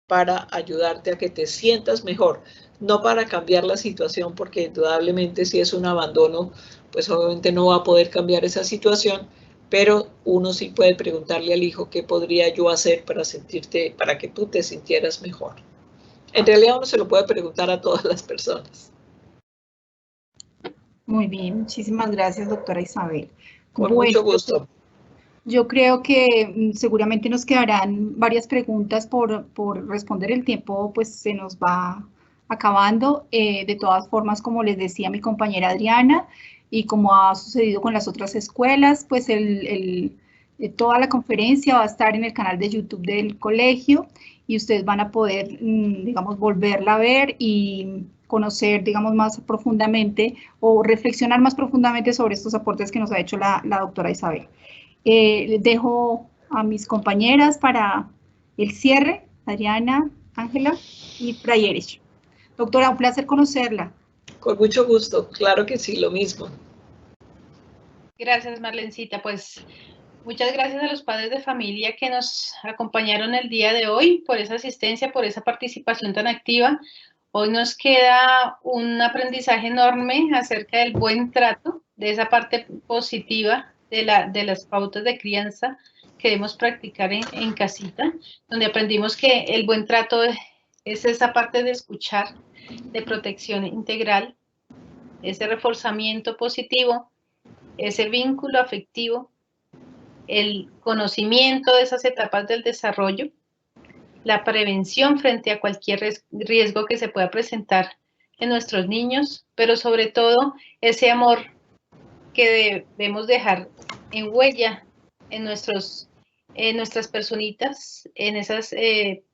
para ayudarte a que te sientas mejor, no para cambiar la situación, porque indudablemente si es un abandono, pues obviamente no va a poder cambiar esa situación, pero uno sí puede preguntarle al hijo qué podría yo hacer para que tú te sintieras mejor. En realidad uno se lo puede preguntar a todas las personas. Muy bien, muchísimas gracias, doctora Isabel. Con mucho gusto. Yo creo que seguramente nos quedarán varias preguntas por responder. El tiempo pues se nos va acabando. De todas formas, como les decía mi compañera Adriana, y como ha sucedido con las otras escuelas, pues toda la conferencia va a estar en el canal de YouTube del colegio y ustedes van a poder, digamos, volverla a ver y conocer, digamos, más profundamente o reflexionar más profundamente sobre estos aportes que nos ha hecho la doctora Isabel. Les dejo a mis compañeras para el cierre, Adriana, Ángela y Prayeres. Doctora, un placer conocerla. Con mucho gusto, claro que sí, lo mismo. Gracias, Marlencita. Pues muchas gracias a los padres de familia que nos acompañaron el día de hoy, por esa asistencia, por esa participación tan activa. Hoy nos queda un aprendizaje enorme acerca del buen trato, de esa parte positiva de las pautas de crianza que debemos practicar en casita, donde aprendimos que el buen trato es esa parte de escuchar, de protección integral, ese reforzamiento positivo, ese vínculo afectivo, el conocimiento de esas etapas del desarrollo, la prevención frente a cualquier riesgo que se pueda presentar en nuestros niños, pero sobre todo ese amor que debemos dejar en huella en nuestras personitas, en esas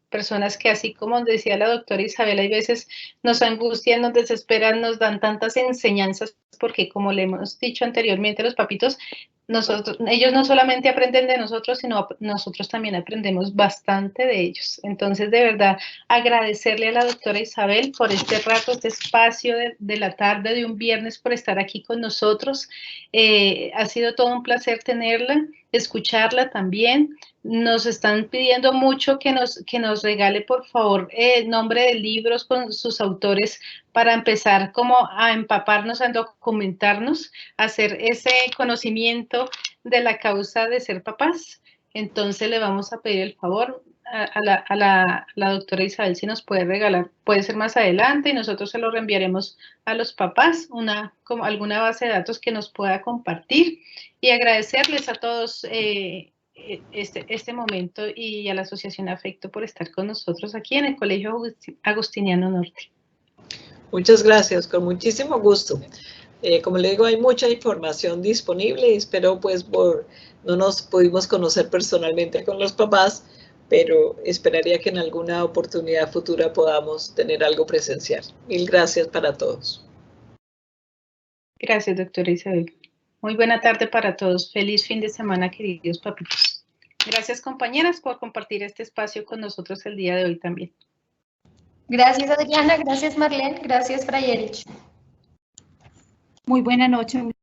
personas que, así como decía la doctora Isabel, hay veces nos angustian, nos desesperan, nos dan tantas enseñanzas, porque como le hemos dicho anteriormente, los papitos, ellos no solamente aprenden de nosotros, sino nosotros también aprendemos bastante de ellos. Entonces, de verdad, agradecerle a la doctora Isabel por este rato, este espacio de la tarde de un viernes, por estar aquí con nosotros. Ha sido todo un placer tenerla, escucharla también. Nos están pidiendo mucho que nos regale, por favor, nombre de libros con sus autores para empezar como a empaparnos, a documentarnos, a hacer ese conocimiento de la causa de ser papás. Entonces le vamos a pedir el favor a la doctora Isabel si nos puede regalar, puede ser más adelante, y nosotros se lo reenviaremos a los papás, como alguna base de datos que nos pueda compartir, y agradecerles a todos este momento, y a la Asociación Afecto por estar con nosotros aquí en el Colegio Agustiniano Norte. Muchas gracias, con muchísimo gusto. Como le digo, hay mucha información disponible y espero pues no nos pudimos conocer personalmente con los papás, pero esperaría que en alguna oportunidad futura podamos tener algo presencial. Mil gracias para todos. Gracias, doctora Isabel. Muy buena tarde para todos. Feliz fin de semana, queridos papitos. Gracias, compañeras, por compartir este espacio con nosotros el día de hoy también. Gracias, Adriana. Gracias, Marlene. Gracias, Fray Erich. Muy buena noche.